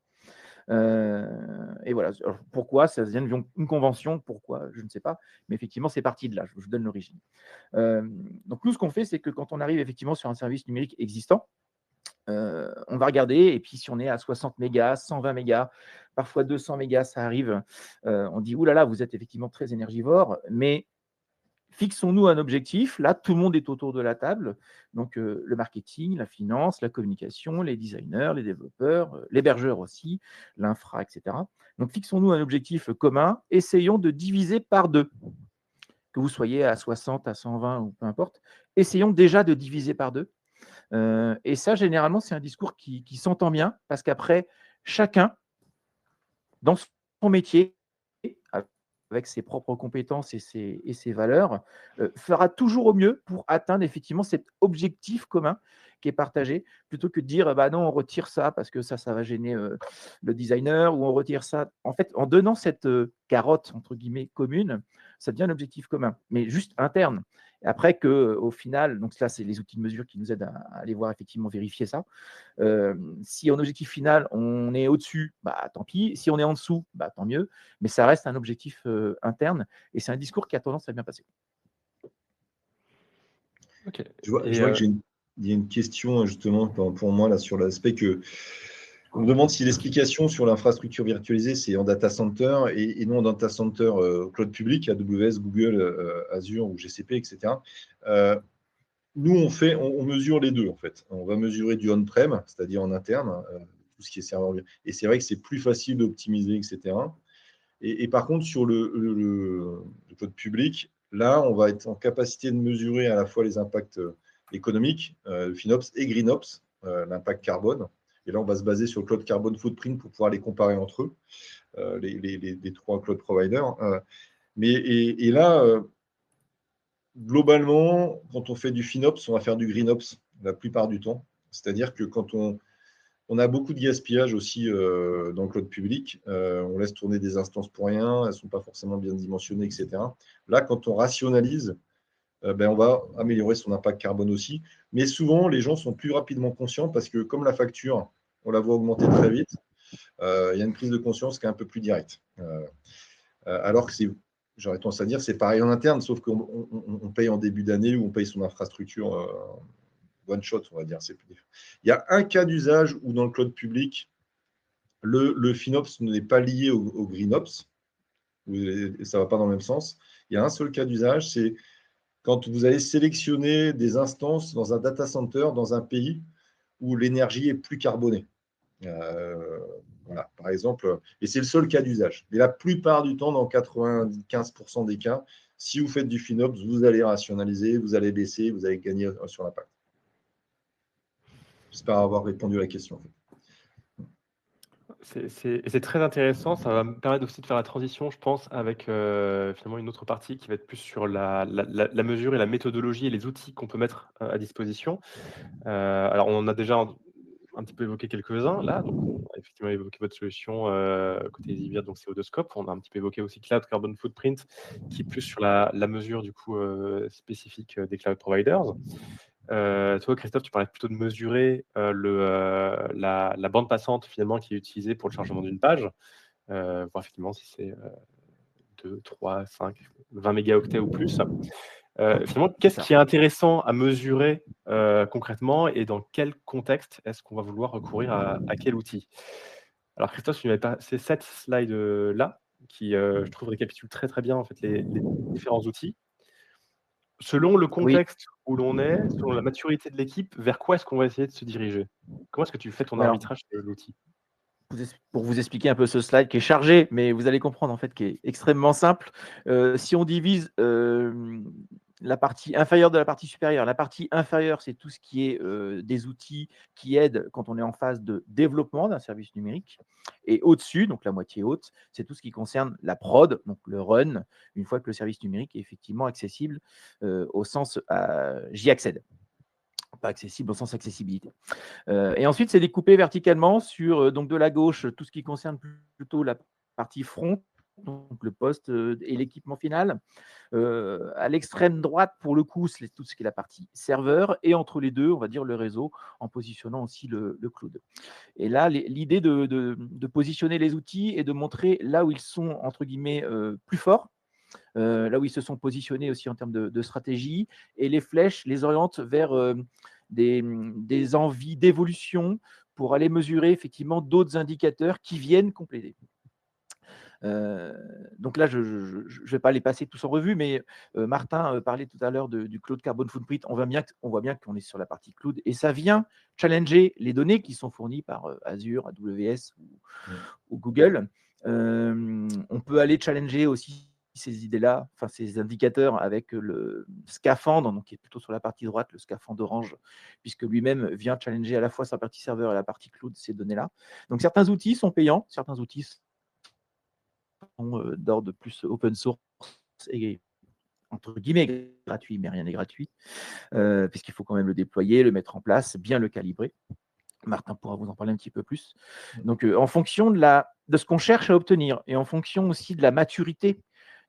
Et voilà. Alors, pourquoi ça vient d'une convention? Pourquoi? Je ne sais pas. Mais effectivement, c'est parti de là. Je vous donne l'origine. Donc nous, ce qu'on fait, c'est que quand on arrive effectivement sur un service numérique existant, on va regarder, et puis si on est à 60 mégas, 120 mégas, parfois 200 mégas, ça arrive, on dit, ouh là là, vous êtes effectivement très énergivore, mais fixons-nous un objectif. Là, tout le monde est autour de la table. Donc, le marketing, la finance, la communication, les designers, les développeurs, l'hébergeur aussi, l'infra, etc. Donc, fixons-nous un objectif commun. Essayons de diviser par 2. Que vous soyez à 60, à 120 ou peu importe. Essayons déjà de diviser par 2. Et ça, généralement, c'est un discours qui s'entend bien parce qu'après, chacun, dans son métier, avec ses propres compétences et ses valeurs, fera toujours au mieux pour atteindre effectivement cet objectif commun qui est partagé, plutôt que de dire bah non, on retire ça parce que ça va gêner le designer, ou on retire ça. En fait, en donnant cette carotte, entre guillemets, commune, ça devient un objectif commun, mais juste interne. Et après qu'au final, donc là, c'est les outils de mesure qui nous aident à aller voir effectivement vérifier ça. Si en objectif final, on est au-dessus, bah, tant pis. Si on est en dessous, bah, tant mieux. Mais ça reste un objectif interne et c'est un discours qui a tendance à bien passer. Ok. Je vois qu'il y a une question justement pour moi là, sur l'aspect que on me demande si l'explication sur l'infrastructure virtualisée, c'est en data center et non en data center cloud public, AWS, Google, Azure ou GCP, etc. Nous, on mesure les deux, en fait. On va mesurer du on-prem, c'est-à-dire en interne, tout ce qui est serveur. Et c'est vrai que c'est plus facile d'optimiser, etc. Et par contre, sur le cloud public, là, on va être en capacité de mesurer à la fois les impacts économiques, FinOps et GreenOps, l'impact carbone. Et là, on va se baser sur le cloud carbon footprint pour pouvoir les comparer entre eux, les 3 cloud providers. Et là, globalement, quand on fait du FinOps, on va faire du GreenOps la plupart du temps. C'est-à-dire que quand on a beaucoup de gaspillage aussi dans le cloud public, on laisse tourner des instances pour rien, elles ne sont pas forcément bien dimensionnées, etc. Là, quand on rationalise, on va améliorer son impact carbone aussi. Mais souvent, les gens sont plus rapidement conscients parce que comme la facture, on la voit augmenter très vite, il y a une prise de conscience qui est un peu plus directe. Alors que j'aurais tendance à dire, c'est pareil en interne, sauf qu'on paye en début d'année ou on paye son infrastructure one shot, on va dire. Il y a un cas d'usage où dans le cloud public, le FinOps n'est pas lié au GreenOps, ça ne va pas dans le même sens. Il y a un seul cas d'usage, c'est quand vous allez sélectionner des instances dans un data center, dans un pays où l'énergie est plus carbonée. Voilà, par exemple, et c'est le seul cas d'usage. Et la plupart du temps, dans 95% des cas, si vous faites du FinOps, vous allez rationaliser, vous allez baisser, vous allez gagner sur l'impact. J'espère avoir répondu à la question. C'est très intéressant. Ça va me permettre aussi de faire la transition, je pense, avec finalement une autre partie qui va être plus sur la mesure et la méthodologie et les outils qu'on peut mettre à disposition. Alors, on en a déjà un petit peu évoqué quelques-uns là. Donc, on a effectivement évoqué votre solution côté EasyVir, donc CO2Scope. On a un petit peu évoqué aussi Cloud Carbon Footprint, qui est plus sur la mesure du coup spécifique des cloud providers. Toi, Christophe, tu parlais plutôt de mesurer la bande passante finalement qui est utilisée pour le chargement d'une page, voir effectivement si c'est 2, 3, 5, 20 mégaoctets ou plus. Finalement, qu'est-ce qui est intéressant à mesurer concrètement et dans quel contexte est-ce qu'on va vouloir recourir à quel outil? Alors Christophe, tu m'avais passé cette slide-là, qui, je trouve, récapitule très, très bien en fait les différents outils. Selon le Oui. contexte où l'on est, selon la maturité de l'équipe, vers quoi est-ce qu'on va essayer de se diriger? Comment est-ce que tu fais ton Alors, arbitrage de l'outil? pour vous expliquer un peu ce slide qui est chargé, mais vous allez comprendre en fait qui est extrêmement simple. Si on divise la partie inférieure de la partie supérieure, la partie inférieure, c'est tout ce qui est des outils qui aident quand on est en phase de développement d'un service numérique. Et au-dessus, donc la moitié haute, c'est tout ce qui concerne la prod, donc le run, une fois que le service numérique est effectivement accessible au sens j'y accède. Pas accessible au sens accessibilité. Et ensuite, c'est découpé verticalement sur donc de la gauche, tout ce qui concerne plutôt la partie front, donc le poste et l'équipement final. À l'extrême droite, pour le coup, c'est tout ce qui est la partie serveur. Et entre les deux, on va dire le réseau, en positionnant aussi le cloud. Et là, l'idée de positionner les outils et de montrer là où ils sont, entre guillemets, plus forts. Là où ils se sont positionnés aussi en termes de stratégie, et les flèches les orientent vers des envies d'évolution pour aller mesurer effectivement d'autres indicateurs qui viennent compléter. Donc là, je ne vais pas les passer tous en revue, mais Martin parlait tout à l'heure du Cloud Carbon Footprint. On voit bien qu'on est sur la partie cloud, et ça vient challenger les données qui sont fournies par Azure, AWS ou Google. On peut aller challenger aussi ces idées-là, enfin ces indicateurs avec le scaphandre, donc qui est plutôt sur la partie droite, le scaphandre orange, puisque lui-même vient challenger à la fois sa partie serveur et la partie cloud, ces données-là. Donc certains outils sont payants, certains outils sont d'ordre plus open source et entre guillemets gratuit, mais rien n'est gratuit, puisqu'il faut quand même le déployer, le mettre en place, bien le calibrer. Martin pourra vous en parler un petit peu plus. Donc, en fonction de ce qu'on cherche à obtenir, et en fonction aussi de la maturité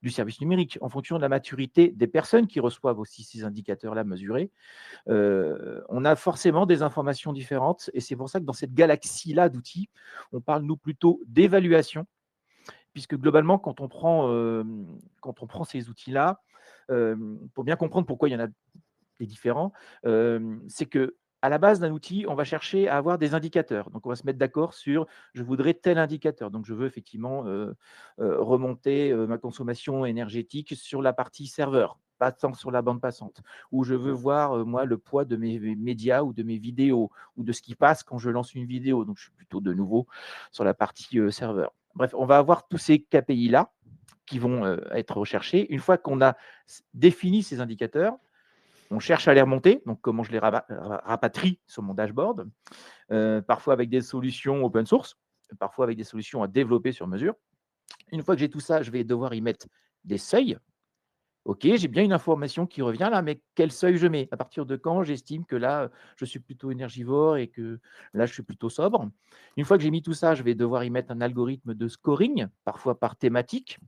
du service numérique, en fonction de la maturité des personnes qui reçoivent aussi ces indicateurs-là mesurés, on a forcément des informations différentes. Et c'est pour ça que dans cette galaxie-là d'outils, on parle, nous, plutôt d'évaluation, puisque globalement, quand on prend ces outils-là, pour bien comprendre pourquoi il y en a des différents, c'est que à la base d'un outil, on va chercher à avoir des indicateurs. Donc, on va se mettre d'accord sur je voudrais tel indicateur. Donc, je veux effectivement remonter ma consommation énergétique sur la partie serveur, pas tant sur la bande passante. Ou je veux voir, moi, le poids de mes médias ou de mes vidéos, ou de ce qui passe quand je lance une vidéo. Donc, je suis plutôt de nouveau sur la partie serveur. Bref, on va avoir tous ces KPI-là qui vont être recherchés. Une fois qu'on a défini ces indicateurs, on cherche à les remonter, donc comment je les rapatrie sur mon dashboard, parfois avec des solutions open source, parfois avec des solutions à développer sur mesure. Une fois que j'ai tout ça, je vais devoir y mettre des seuils. OK, j'ai bien une information qui revient là, mais quel seuil je mets? À partir de quand j'estime que là, je suis plutôt énergivore et que là, je suis plutôt sobre? Une fois que j'ai mis tout ça, je vais devoir y mettre un algorithme de scoring, parfois par thématique.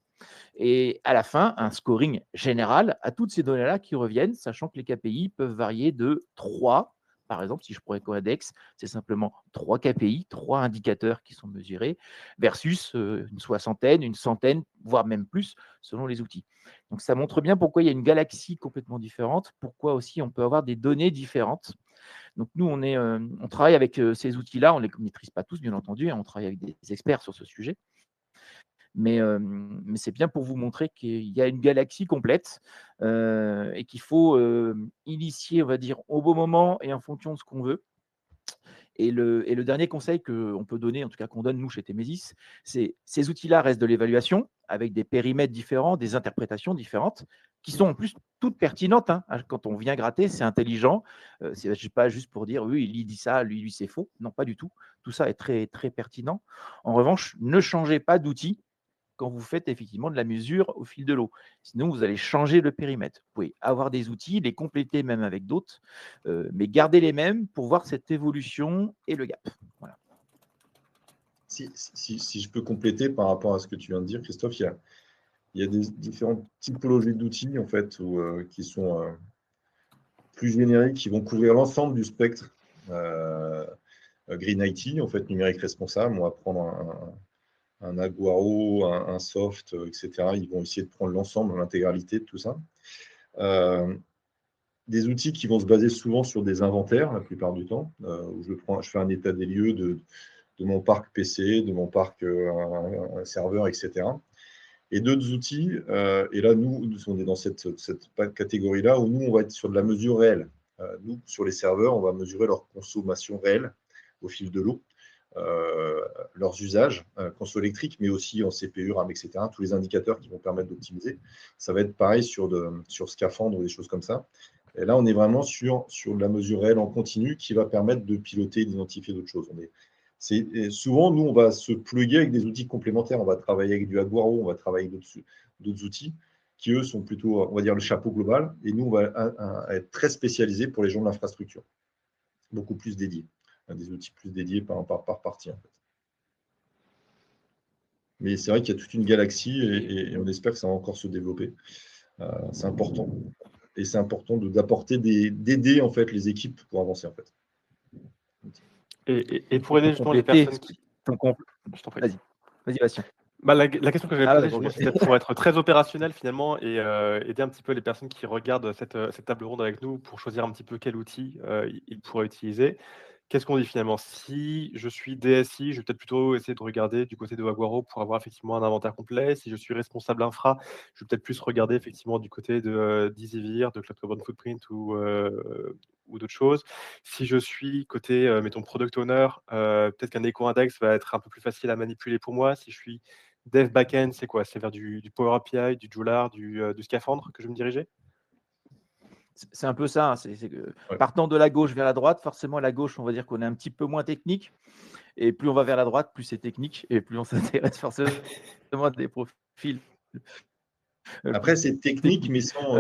Et à la fin, un scoring général à toutes ces données-là qui reviennent, sachant que les KPI peuvent varier de 3. Par exemple, si je prends Ecoindex, c'est simplement 3 KPI, 3 indicateurs qui sont mesurés, versus une soixantaine, une centaine, voire même plus, selon les outils. Donc, ça montre bien pourquoi il y a une galaxie complètement différente, pourquoi aussi on peut avoir des données différentes. Donc, nous, on travaille avec ces outils-là, on ne les maîtrise pas tous, bien entendu, hein, on travaille avec des experts sur ce sujet. Mais c'est bien pour vous montrer qu'il y a une galaxie complète et qu'il faut initier, on va dire, au bon moment et en fonction de ce qu'on veut. Et le dernier conseil qu'on peut donner, en tout cas qu'on donne nous chez Temesis, c'est ces outils-là restent de l'évaluation avec des périmètres différents, des interprétations différentes, qui sont en plus toutes pertinentes. Hein. Quand on vient gratter, c'est intelligent. C'est pas juste pour dire oui, il dit ça, lui c'est faux. Non, pas du tout. Tout ça est très, très pertinent. En revanche, ne changez pas d'outil quand vous faites effectivement de la mesure au fil de l'eau. Sinon, vous allez changer le périmètre. Vous pouvez avoir des outils, les compléter même avec d'autres, mais garder les mêmes pour voir cette évolution et le gap. Voilà. Si je peux compléter par rapport à ce que tu viens de dire, Christophe, il y a des différentes typologies d'outils en fait, qui sont plus génériques, qui vont couvrir l'ensemble du spectre Green IT, en fait, numérique responsable. On va prendre un Aguaro, un Soft, etc. Ils vont essayer de prendre l'ensemble, l'intégralité de tout ça. Des outils qui vont se baser souvent sur des inventaires, la plupart du temps, où je fais un état des lieux mon parc PC, de mon parc un serveur, etc. Et d'autres outils, et là, nous, on est dans cette catégorie-là où nous, on va être sur de la mesure réelle. Nous, sur les serveurs, on va mesurer leur consommation réelle au fil de l'eau, leurs usages, conso électrique, mais aussi en CPU, RAM, etc. Tous les indicateurs qui vont permettre d'optimiser. Ça va être pareil sur scaphandre ou des choses comme ça. Et là, on est vraiment sur de la mesure réelle en continu qui va permettre de piloter et d'identifier d'autres choses. Souvent, nous, on va se plugger avec des outils complémentaires. On va travailler avec du Aguaro, on va travailler avec d'autres outils qui, eux, sont plutôt, on va dire, le chapeau global. Et nous, on va être très spécialisés pour les gens de l'infrastructure. Beaucoup plus dédiés. Des outils plus dédiés par partie, en fait. Mais c'est vrai qu'il y a toute une galaxie et on espère que ça va encore se développer. C'est important. Et c'est important d'apporter d'aider, en fait, les équipes pour avancer, en fait. Et pour aider justement les personnes qui… Je t'en prie. Vas-y, Bastien. La question que j'avais posée, c'était pour être très opérationnel finalement et aider un petit peu les personnes qui regardent cette table ronde avec nous pour choisir un petit peu quel outil ils pourraient utiliser. Qu'est-ce qu'on dit finalement? Si je suis DSI, je vais peut-être plutôt essayer de regarder du côté de Aguaro pour avoir effectivement un inventaire complet. Si je suis responsable infra, je vais peut-être plus regarder effectivement du côté de d'EasyVir, de Cloud Carbon Footprint ou d'autres choses. Si je suis côté, mettons, product owner, peut-être qu'un Eco-Index va être un peu plus facile à manipuler pour moi. Si je suis dev backend, c'est quoi? C'est vers du Power API, du Joulard, du Scaphandre que je vais me diriger? C'est un peu ça. Partant de la gauche vers la droite, forcément, à la gauche, on va dire qu'on est un petit peu moins technique. Et plus on va vers la droite, plus c'est technique. Et plus on s'intéresse forcément à des profils. Après, c'est technique, mais sans…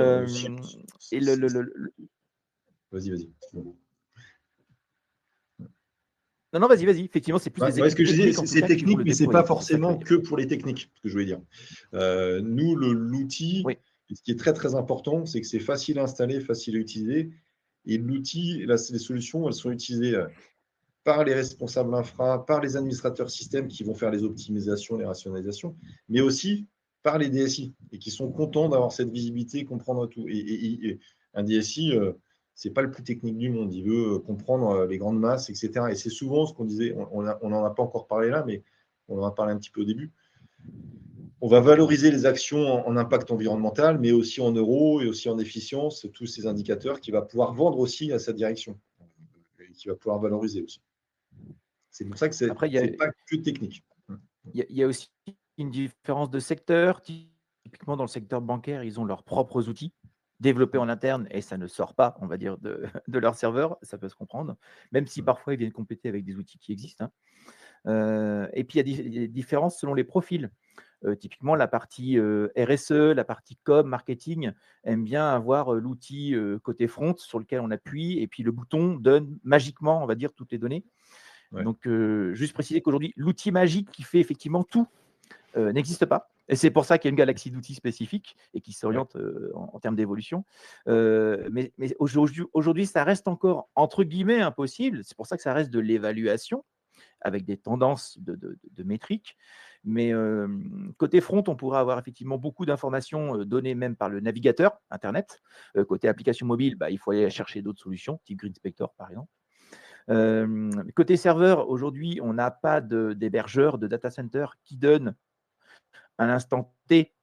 et Vas-y. Non, vas-y. Effectivement, c'est plus des équipes ce que je disais, c'est technique, mais ce n'est pas forcément que pour les techniques, ce que je voulais dire. Nous, l'outil, ce qui est très, très important, c'est que c'est facile à installer, facile à utiliser. Et l'outil, les solutions, elles sont utilisées par les responsables infra, par les administrateurs système qui vont faire les optimisations, les rationalisations, mais aussi par les DSI et qui sont contents d'avoir cette visibilité, comprendre tout. Et un DSI, ce n'est pas le plus technique du monde. Il veut comprendre les grandes masses, etc. Et c'est souvent ce qu'on disait, on n'en a pas encore parlé là, mais on en a parlé un petit peu au début. On va valoriser les actions en impact environnemental, mais aussi en euros et aussi en efficience, tous ces indicateurs qui va pouvoir vendre aussi à sa direction et qui va pouvoir valoriser aussi. C'est pour ça que ce n'est pas que technique. Il y a aussi une différence de secteur. Typiquement, dans le secteur bancaire, ils ont leurs propres outils développés en interne et ça ne sort pas, on va dire, de leur serveur. Ça peut se comprendre, même si parfois ils viennent compléter avec des outils qui existent. Et puis, il y a des différences selon les profils. Typiquement, la partie RSE, la partie com, marketing, aime bien avoir l'outil côté front sur lequel on appuie et puis le bouton donne magiquement, on va dire, toutes les données. Ouais. Donc, juste préciser qu'aujourd'hui, l'outil magique qui fait effectivement tout n'existe pas. Et c'est pour ça qu'il y a une galaxie d'outils spécifiques et qui s'orientent en termes d'évolution. Mais aujourd'hui, ça reste encore, entre guillemets, impossible. C'est pour ça que ça reste de l'évaluation avec des tendances de métriques. Mais côté front, on pourrait avoir effectivement beaucoup d'informations données même par le navigateur Internet. Côté application mobile, il faut aller chercher d'autres solutions, type GreenSpector par exemple. Côté serveur, aujourd'hui, on n'a pas d'hébergeur, de data center qui donne à l'instant T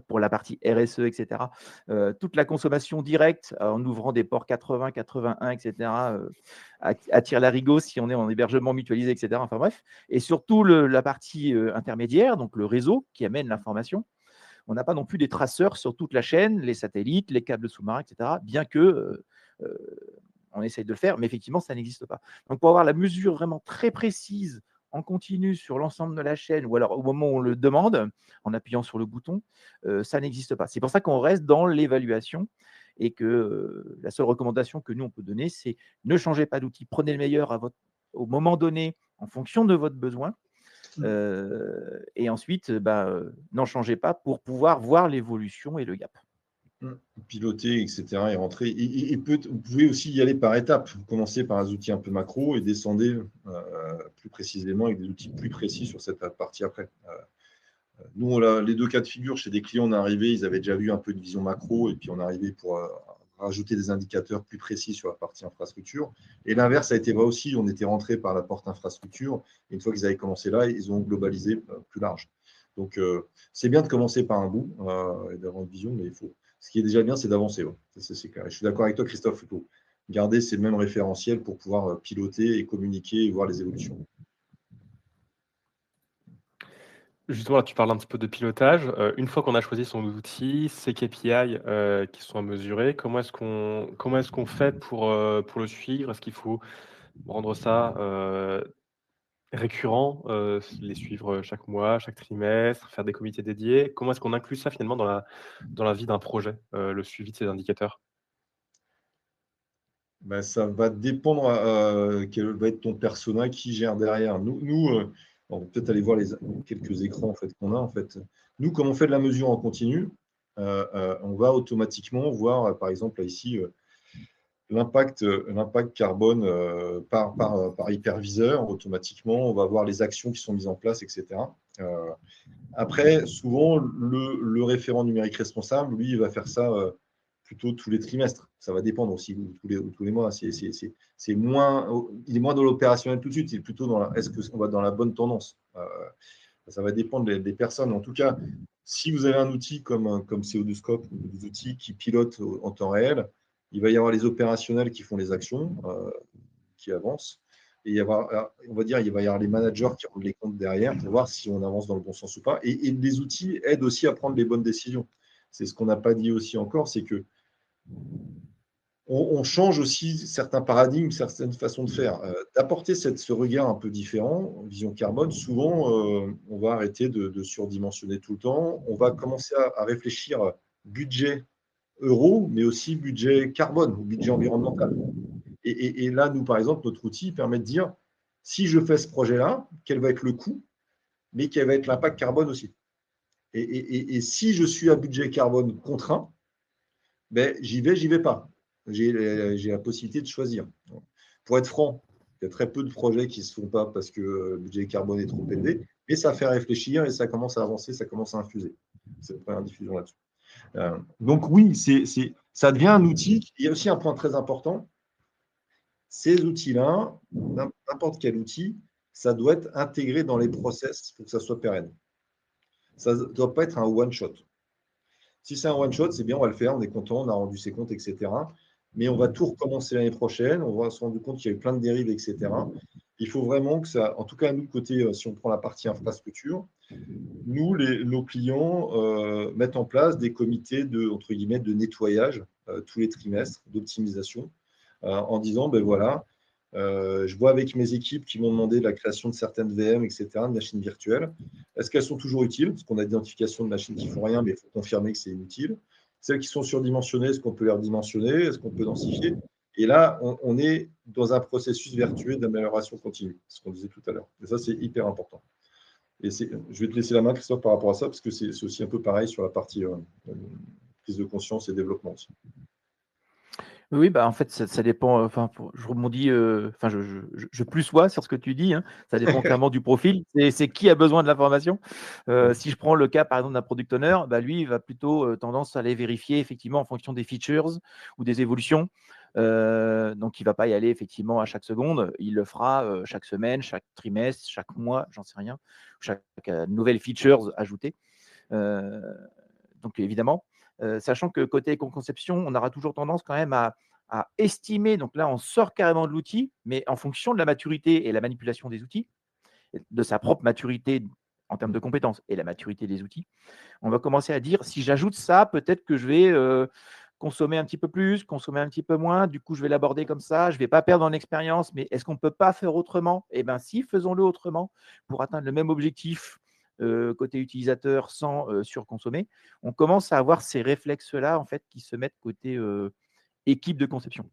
pour la partie RSE, etc. Toute la consommation directe en ouvrant des ports 80, 81, etc. Attire l'arigot si on est en hébergement mutualisé, etc. Enfin bref. Et surtout la partie intermédiaire, donc le réseau qui amène l'information. On n'a pas non plus des traceurs sur toute la chaîne, les satellites, les câbles sous-marins, etc. Bien que on essaye de le faire, mais effectivement, ça n'existe pas. Donc, pour avoir la mesure vraiment très précise en continu sur l'ensemble de la chaîne, ou alors au moment où on le demande, en appuyant sur le bouton, ça n'existe pas. C'est pour ça qu'on reste dans l'évaluation et que la seule recommandation que nous, on peut donner, c'est ne changez pas d'outil, prenez le meilleur au moment donné, en fonction de votre besoin, et ensuite, n'en changez pas pour pouvoir voir l'évolution et le gap. Piloter, etc. et rentrer. Vous pouvez aussi y aller par étapes. Vous commencez par un outil un peu macro et descendez plus précisément avec des outils plus précis sur cette partie après. Nous, les deux cas de figure, chez des clients, on est arrivé, ils avaient déjà vu un peu de vision macro et puis on est arrivé pour rajouter des indicateurs plus précis sur la partie infrastructure. Et l'inverse a été vrai aussi. On était rentré par la porte infrastructure. Et une fois qu'ils avaient commencé là, ils ont globalisé plus large. Donc, c'est bien de commencer par un bout et d'avoir une vision, mais ce qui est déjà bien, c'est d'avancer. Ouais. C'est clair. Et je suis d'accord avec toi, Christophe. Il faut garder ces mêmes référentiels pour pouvoir piloter et communiquer et voir les évolutions. Justement, là, tu parles un petit peu de pilotage. Une fois qu'on a choisi son outil, ses KPI qui sont à mesurer, comment est-ce qu'on fait pour le suivre? Est-ce qu'il faut rendre ça récurrent, les suivre chaque mois, chaque trimestre, faire des comités dédiés? Comment est-ce qu'on inclut ça finalement dans la vie d'un projet, le suivi de ces indicateurs? Ben, ça va dépendre quel va être ton persona qui gère derrière. On va peut-être aller voir quelques écrans en fait, qu'on a. En fait. Nous, comme on fait de la mesure en continu, on va automatiquement voir, par exemple, là, ici, l'impact carbone par hyperviseur. Automatiquement, on va voir les actions qui sont mises en place, etc. Après, souvent, le référent numérique responsable, lui, il va faire ça plutôt tous les trimestres. Ça va dépendre aussi, ou tous les mois. C'est moins, il est moins dans l'opérationnel tout de suite, il est plutôt dans est-ce qu'on va dans la bonne tendance. Ça va dépendre des personnes. En tout cas, si vous avez un outil comme CO2 Scope, ou des outils qui pilotent en temps réel, il va y avoir les opérationnels qui font les actions, qui avancent. Et il va y avoir les managers qui rendent les comptes derrière pour voir si on avance dans le bon sens ou pas. Et les outils aident aussi à prendre les bonnes décisions. C'est ce qu'on n'a pas dit aussi encore, c'est que on change aussi certains paradigmes, certaines façons de faire. D'apporter ce regard un peu différent, vision carbone, souvent, on va arrêter de surdimensionner tout le temps. On va commencer à réfléchir budget euro, mais aussi budget carbone ou budget environnemental. Et là, nous, par exemple, notre outil permet de dire, si je fais ce projet-là, quel va être le coût, mais quel va être l'impact carbone aussi. Et si je suis à budget carbone contraint, ben, j'y vais pas. J'ai la possibilité de choisir. Pour être franc, il y a très peu de projets qui ne se font pas parce que le budget carbone est trop élevé, mais ça fait réfléchir et ça commence à avancer, ça commence à infuser. C'est une première diffusion là-dessus. Donc oui, ça devient un outil. Il y a aussi un point très important. Ces outils-là, n'importe quel outil, ça doit être intégré dans les process pour que ça soit pérenne. Ça ne doit pas être un one-shot. Si c'est un one-shot, c'est bien, on va le faire, on est content, on a rendu ses comptes, etc. Mais on va tout recommencer l'année prochaine, on va se rendre compte qu'il y a eu plein de dérives, etc. Il faut vraiment que ça, en tout cas, nous, côté, si on prend la partie infrastructure, nous, nos clients mettent en place des comités entre guillemets, de nettoyage tous les trimestres, d'optimisation, en disant, ben voilà, je vois avec mes équipes qui m'ont demandé la création de certaines VM, etc., de machines virtuelles. Est-ce qu'elles sont toujours utiles? Parce qu'on a l'identification de machines qui ne font rien, mais il faut confirmer que c'est inutile. Celles qui sont surdimensionnées, est-ce qu'on peut les redimensionner? Est-ce qu'on peut densifier? Et là, on est dans un processus vertueux d'amélioration continue, ce qu'on disait tout à l'heure. Et ça, c'est hyper important. Et je vais te laisser la main, Christophe, par rapport à ça, parce que c'est aussi un peu pareil sur la partie prise de conscience et développement aussi. Oui, bah, en fait, ça dépend, je rebondis, je plus sois sur ce que tu dis, hein. Ça dépend clairement du profil. C'est qui a besoin de l'information. Si je prends le cas, par exemple, d'un product owner, bah, lui, il va plutôt tendance à aller vérifier effectivement en fonction des features ou des évolutions. Donc, il ne va pas y aller effectivement à chaque seconde. Il le fera chaque semaine, chaque trimestre, chaque mois, j'en sais rien, chaque nouvelle features ajoutée. Donc, évidemment. Sachant que côté conception, on aura toujours tendance quand même à estimer, donc là on sort carrément de l'outil, mais en fonction de la maturité et la manipulation des outils, de sa propre maturité en termes de compétences et la maturité des outils, on va commencer à dire, si j'ajoute ça, peut-être que je vais consommer un petit peu plus, consommer un petit peu moins, du coup je vais l'aborder comme ça, je ne vais pas perdre en expérience, mais est-ce qu'on ne peut pas faire autrement? Eh bien si, faisons-le autrement pour atteindre le même objectif côté utilisateur sans surconsommer. On commence à avoir ces réflexes-là en fait, qui se mettent côté équipe de conception.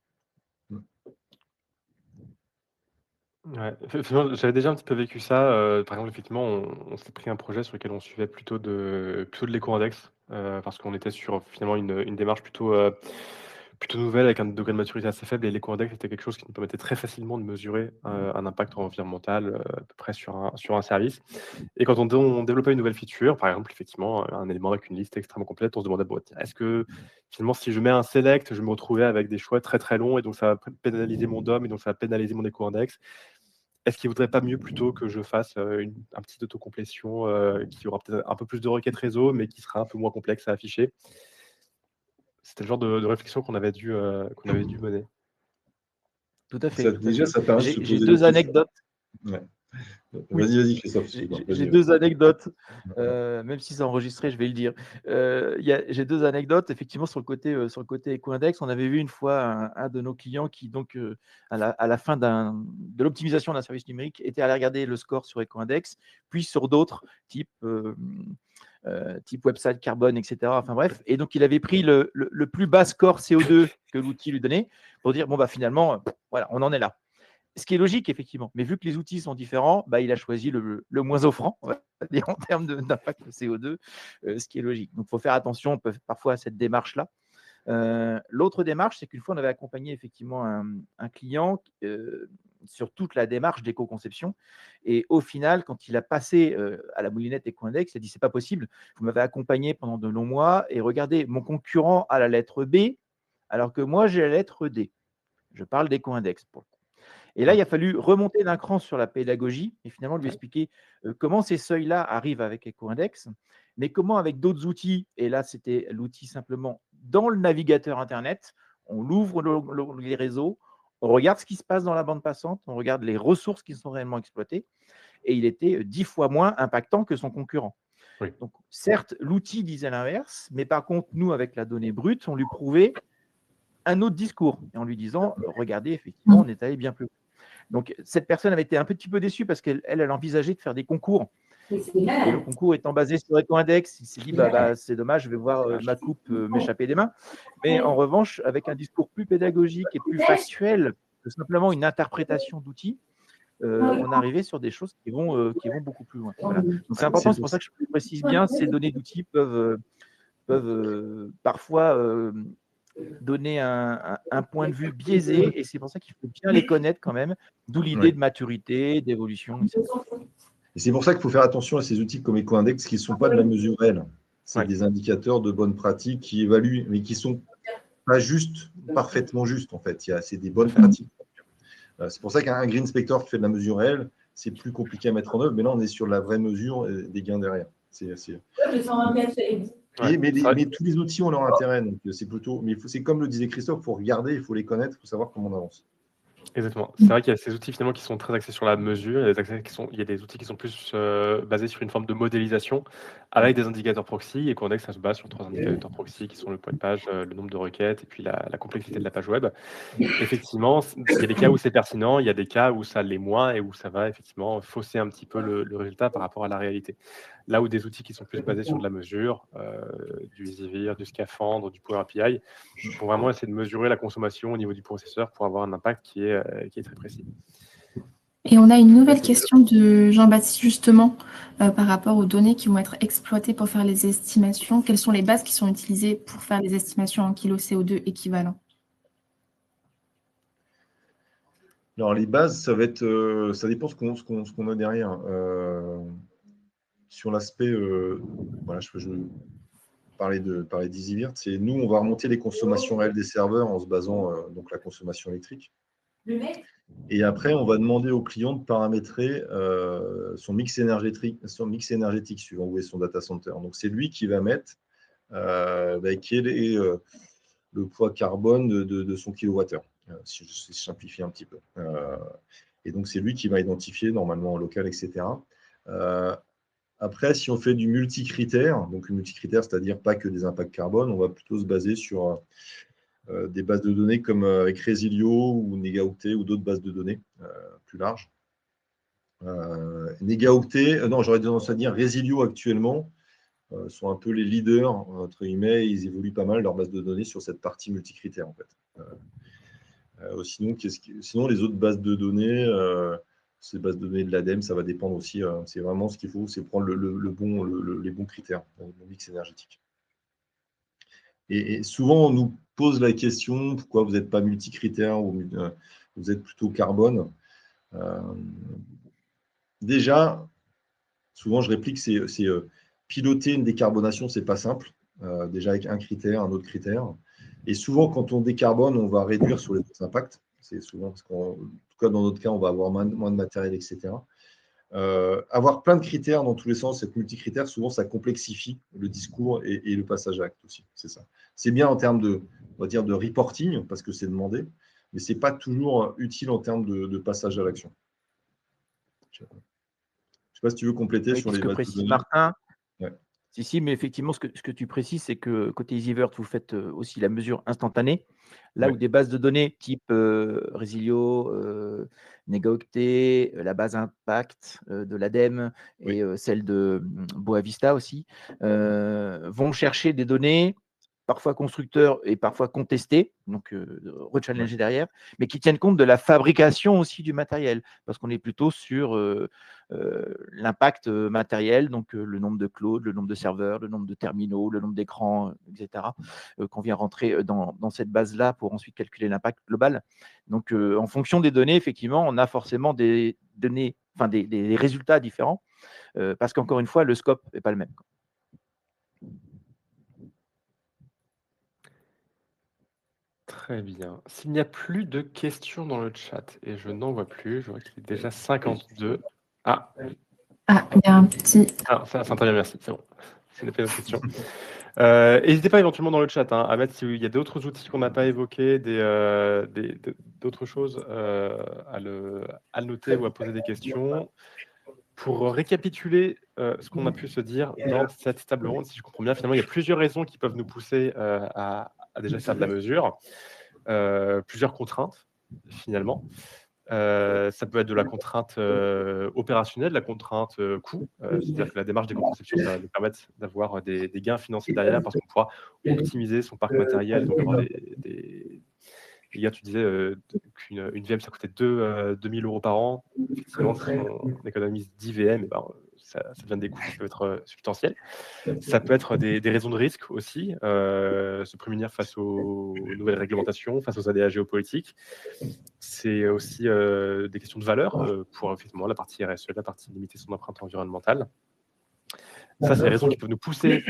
Ouais, effectivement, j'avais déjà un petit peu vécu ça. Par exemple, effectivement, on s'est pris un projet sur lequel on suivait plutôt de l'éco-index, parce qu'on était sur finalement une démarche plutôt nouvelle avec un degré de maturité assez faible. Et l'éco-index était quelque chose qui nous permettait très facilement de mesurer un impact environnemental à peu près sur un service. Et quand on développait une nouvelle feature, par exemple, effectivement, un élément avec une liste extrêmement complète, on se demandait, bon, tiens, est-ce que Finalement, si je mets un select, je vais me retrouver avec des choix très très longs et donc ça va pénaliser mon DOM et donc ça va pénaliser mon éco-index. Est-ce qu'il ne vaudrait pas mieux plutôt que je fasse un petit autocomplétion qui aura peut-être un peu plus de requêtes réseau, mais qui sera un peu moins complexe à afficher? C'était le genre de réflexion qu'on avait dû mener. Tout à fait. Ça, tout à déjà, fait. ça permet de se J'ai poser des deux questions. anecdotes. Ouais. Oui. Vas-y, Christophe. J'ai excuse-moi. j'ai Vas-y. 2 anecdotes, même si c'est enregistré, je vais le dire. J'ai 2 anecdotes effectivement sur le côté Ecoindex. On avait vu une fois un de nos clients qui donc, à la fin de l'optimisation d'un service numérique, était allé regarder le score sur Ecoindex, puis sur d'autres type website carbone, etc. Enfin bref, et donc il avait pris le plus bas score CO2 que l'outil lui donnait pour dire bon bah finalement, voilà, on en est là. Ce qui est logique, effectivement. Mais vu que les outils sont différents, bah, il a choisi le moins offrant, on va dire, en termes d'impact CO2, ce qui est logique. Donc, il faut faire attention parfois à cette démarche-là. L'autre démarche, c'est qu'une fois, on avait accompagné effectivement un client sur toute la démarche d'éco-conception. Et au final, quand il a passé à la moulinette Ecoindex, il a dit, c'est pas possible, vous m'avez accompagné pendant de longs mois et regardez, mon concurrent a la lettre B, alors que moi, j'ai la lettre D. Je parle d'Ecoindex pour le coup. Et là, il a fallu remonter d'un cran sur la pédagogie et finalement lui expliquer comment ces seuils-là arrivent avec Ecoindex, mais comment avec d'autres outils, et là, c'était l'outil simplement dans le navigateur Internet, on ouvre les réseaux, on regarde ce qui se passe dans la bande passante, on regarde les ressources qui sont réellement exploitées, et il était 10 fois moins impactant que son concurrent. Oui. Donc, certes, l'outil disait l'inverse, mais par contre, nous, avec la donnée brute, on lui prouvait un autre discours, et en lui disant, regardez, effectivement, on est allé bien plus loin. Donc, cette personne avait été un petit peu déçue parce qu'elle envisageait de faire des concours. Et le concours étant basé sur Ecoindex, il s'est dit, c'est dommage, je vais voir ma coupe m'échapper des mains. Mais en revanche, avec un discours plus pédagogique et plus factuel que simplement une interprétation d'outils, on arrivait sur des choses qui vont beaucoup plus loin. Voilà. Donc, c'est important, c'est pour ça que je précise bien, ces données d'outils peuvent parfois donner un point de vue biaisé, et c'est pour ça qu'il faut bien les connaître quand même, d'où l'idée de maturité, d'évolution, etc. Et c'est pour ça qu'il faut faire attention à ces outils comme Ecoindex qui ne sont pas de la mesure réelle. C'est des indicateurs de bonne pratique qui évaluent, mais qui ne sont pas juste, parfaitement justes en fait. C'est des bonnes pratiques. C'est pour ça qu'un Green Inspector qui fait de la mesure réelle, c'est plus compliqué à mettre en œuvre, mais là on est sur la vraie mesure et des gains derrière. Mais tous les outils ont leur intérêt, donc c'est plutôt. Mais c'est comme le disait Christophe, il faut regarder, il faut les connaître, il faut savoir comment on avance. Exactement. C'est vrai qu'il y a ces outils finalement qui sont très axés sur la mesure. Il y a des outils qui sont plus basés sur une forme de modélisation avec des indicateurs proxy. Et Ecoindex, ça se base sur 3 indicateurs proxy qui sont le poids de page, le nombre de requêtes et puis la complexité de la page web. Effectivement, il y a des cas où c'est pertinent, il y a des cas où ça l'est moins et où ça va effectivement fausser un petit peu le résultat par rapport à la réalité. Là où des outils qui sont plus basés sur de la mesure, du EasyVir, du Scaphandre, du Power API, vont vraiment essayer de mesurer la consommation au niveau du processeur pour avoir un impact qui est très précis. Et on a une nouvelle question de Jean-Baptiste justement par rapport aux données qui vont être exploitées pour faire les estimations. Quelles sont les bases qui sont utilisées pour faire les estimations en kilo CO2 équivalent? Alors les bases, ça va être, ça dépend ce qu'on a derrière. Sur l'aspect, voilà, je parlais d'EasyVirt, c'est nous, on va remonter les consommations réelles des serveurs en se basant donc la consommation électrique. Et après, on va demander au client de paramétrer son mix énergétique suivant où est son data center. Donc c'est lui qui va mettre quel est le poids carbone de son kilowattheure, si je simplifie un petit peu. Et donc c'est lui qui va identifier normalement en local, etc. Après, si on fait du multicritère, donc multicritère, c'est-à-dire pas que des impacts carbone, on va plutôt se baser sur des bases de données comme avec Resilio ou Negaoctet ou d'autres bases de données plus larges. Negaoctet, non, j'aurais tendance à dire Resilio actuellement sont un peu les leaders, entre guillemets, ils évoluent pas mal leur base de données sur cette partie multicritère en fait. Sinon, les autres bases de données, ces bases de données de l'ADEME, ça va dépendre aussi. C'est vraiment ce qu'il faut, c'est prendre les bons critères, le mix énergétique. Et souvent, on nous pose la question, pourquoi vous n'êtes pas multicritère ou vous êtes plutôt carbone. Déjà, souvent, je réplique, c'est piloter une décarbonation, ce n'est pas simple. déjà avec un critère, un autre critère. Et souvent, quand on décarbone, on va réduire sur les autres impacts. C'est souvent parce qu'en tout cas, dans notre cas, on va avoir moins de matériel, etc. Avoir plein de critères dans tous les sens, cette multicritère, souvent, ça complexifie le discours et le passage à l'acte aussi. C'est ça. C'est bien en termes on va dire, de reporting, parce que c'est demandé, mais ce n'est pas toujours utile en termes de passage à l'action. Je ne sais pas si tu veux compléter Oui, sur ce les que bases de précise données. Martin, Ouais. si, mais effectivement, ce que tu précises, c'est que côté EasyVert, vous faites aussi la mesure instantanée, là Ouais. où des bases de données type Resilio, NegaOctet, la base Impact de l'ADEME et celle de Boavista aussi, vont chercher des données parfois constructeurs et parfois contestés, donc rechallenger derrière, mais qui tiennent compte de la fabrication aussi du matériel, parce qu'on est plutôt sur l'impact matériel, donc le nombre de clouds, le nombre de serveurs, le nombre de terminaux, le nombre d'écrans, etc., qu'on vient rentrer dans cette base-là pour ensuite calculer l'impact global. Donc, en fonction des données, effectivement, on a forcément des données, enfin des résultats différents, parce qu'encore une fois, le scope n'est pas le même. Très bien. S'il n'y a plus de questions dans le chat, et je n'en vois plus, je vois qu'il est déjà 52. Ah, il y a un petit... ça s'entend, merci, c'est bon. Ce n'est pas une autre question. N'hésitez pas éventuellement dans le chat à mettre s'il y a d'autres outils qu'on n'a pas évoqués, d'autres choses à le noter ou à poser des questions. Pour récapituler ce qu'on a pu se dire dans cette table ronde, si je comprends bien, finalement, il y a plusieurs raisons qui peuvent nous pousser à déjà faire de la mesure, plusieurs contraintes, finalement. Ça peut être de la contrainte opérationnelle, de la contrainte coût, c'est-à-dire que la démarche d'éco-conception, ça va nous permettre d'avoir des gains financiers derrière parce qu'on pourra optimiser son parc matériel, donc avoir des gains. Tu disais qu'une VM, ça coûtait 2 000 € par an. Effectivement, si on économise 10 VM, ça devient des coûts qui peuvent être substantiels. Ça peut être des raisons de risque aussi, se prémunir face aux nouvelles réglementations, face aux aléas géopolitiques. C'est aussi des questions de valeur pour effectivement la partie RSE, la partie limiter son empreinte environnementale. Ça, c'est les raisons qui peuvent nous pousser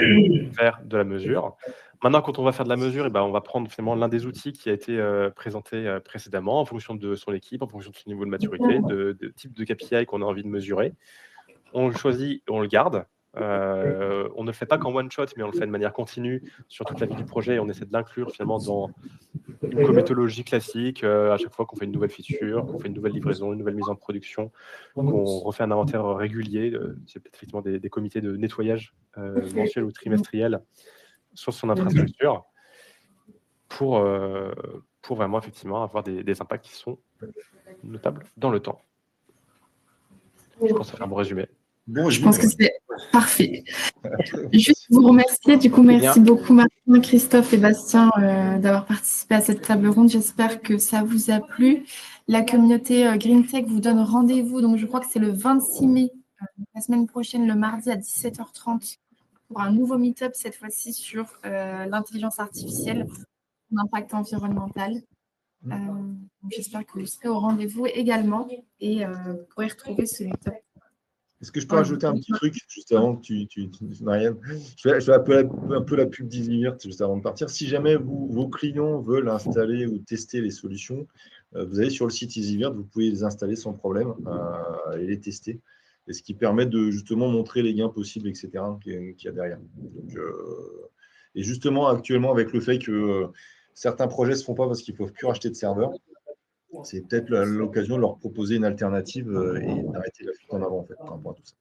vers de la mesure. Maintenant, quand on va faire de la mesure, on va prendre finalement l'un des outils qui a été présenté précédemment en fonction de son équipe, en fonction de son niveau de maturité, de type de KPI qu'on a envie de mesurer. On le choisit et on le garde. On ne le fait pas qu'en one shot, mais on le fait de manière continue sur toute la vie du projet et on essaie de l'inclure finalement dans une cométologie classique. À chaque fois qu'on fait une nouvelle feature, qu'on fait une nouvelle livraison, une nouvelle mise en production, qu'on refait un inventaire régulier, c'est peut-être effectivement des comités de nettoyage mensuels ou trimestriels sur son infrastructure pour vraiment effectivement avoir des impacts qui sont notables dans le temps. Je pense que ça fait un bon résumé. Bon, je pense que c'est parfait. Juste vous remercier. Du coup, merci beaucoup Martin, Christophe et Bastien d'avoir participé à cette table ronde. J'espère que ça vous a plu. La communauté GreenTech vous donne rendez-vous. Donc, je crois que c'est le 26 mai, la semaine prochaine, le mardi à 17h30, pour un nouveau meet-up, cette fois-ci sur l'intelligence artificielle, l'impact environnemental. J'espère que vous serez au rendez-vous également et vous pourrez retrouver ce meet-up. Est-ce que je peux rajouter un petit truc juste avant que Marianne, je fais un peu la pub d'EasyVert juste avant de partir. Si jamais vos clients veulent installer ou tester les solutions, vous allez sur le site EasyVert, vous pouvez les installer sans problème et les tester. Et ce qui permet de justement montrer les gains possibles, etc., qu'il y a derrière. Donc, et justement, actuellement, avec le fait que certains projets ne se font pas parce qu'ils ne peuvent plus racheter de serveurs, c'est peut-être l'occasion de leur proposer une alternative et d'arrêter la fuite en avant en fait, par rapport à tout ça.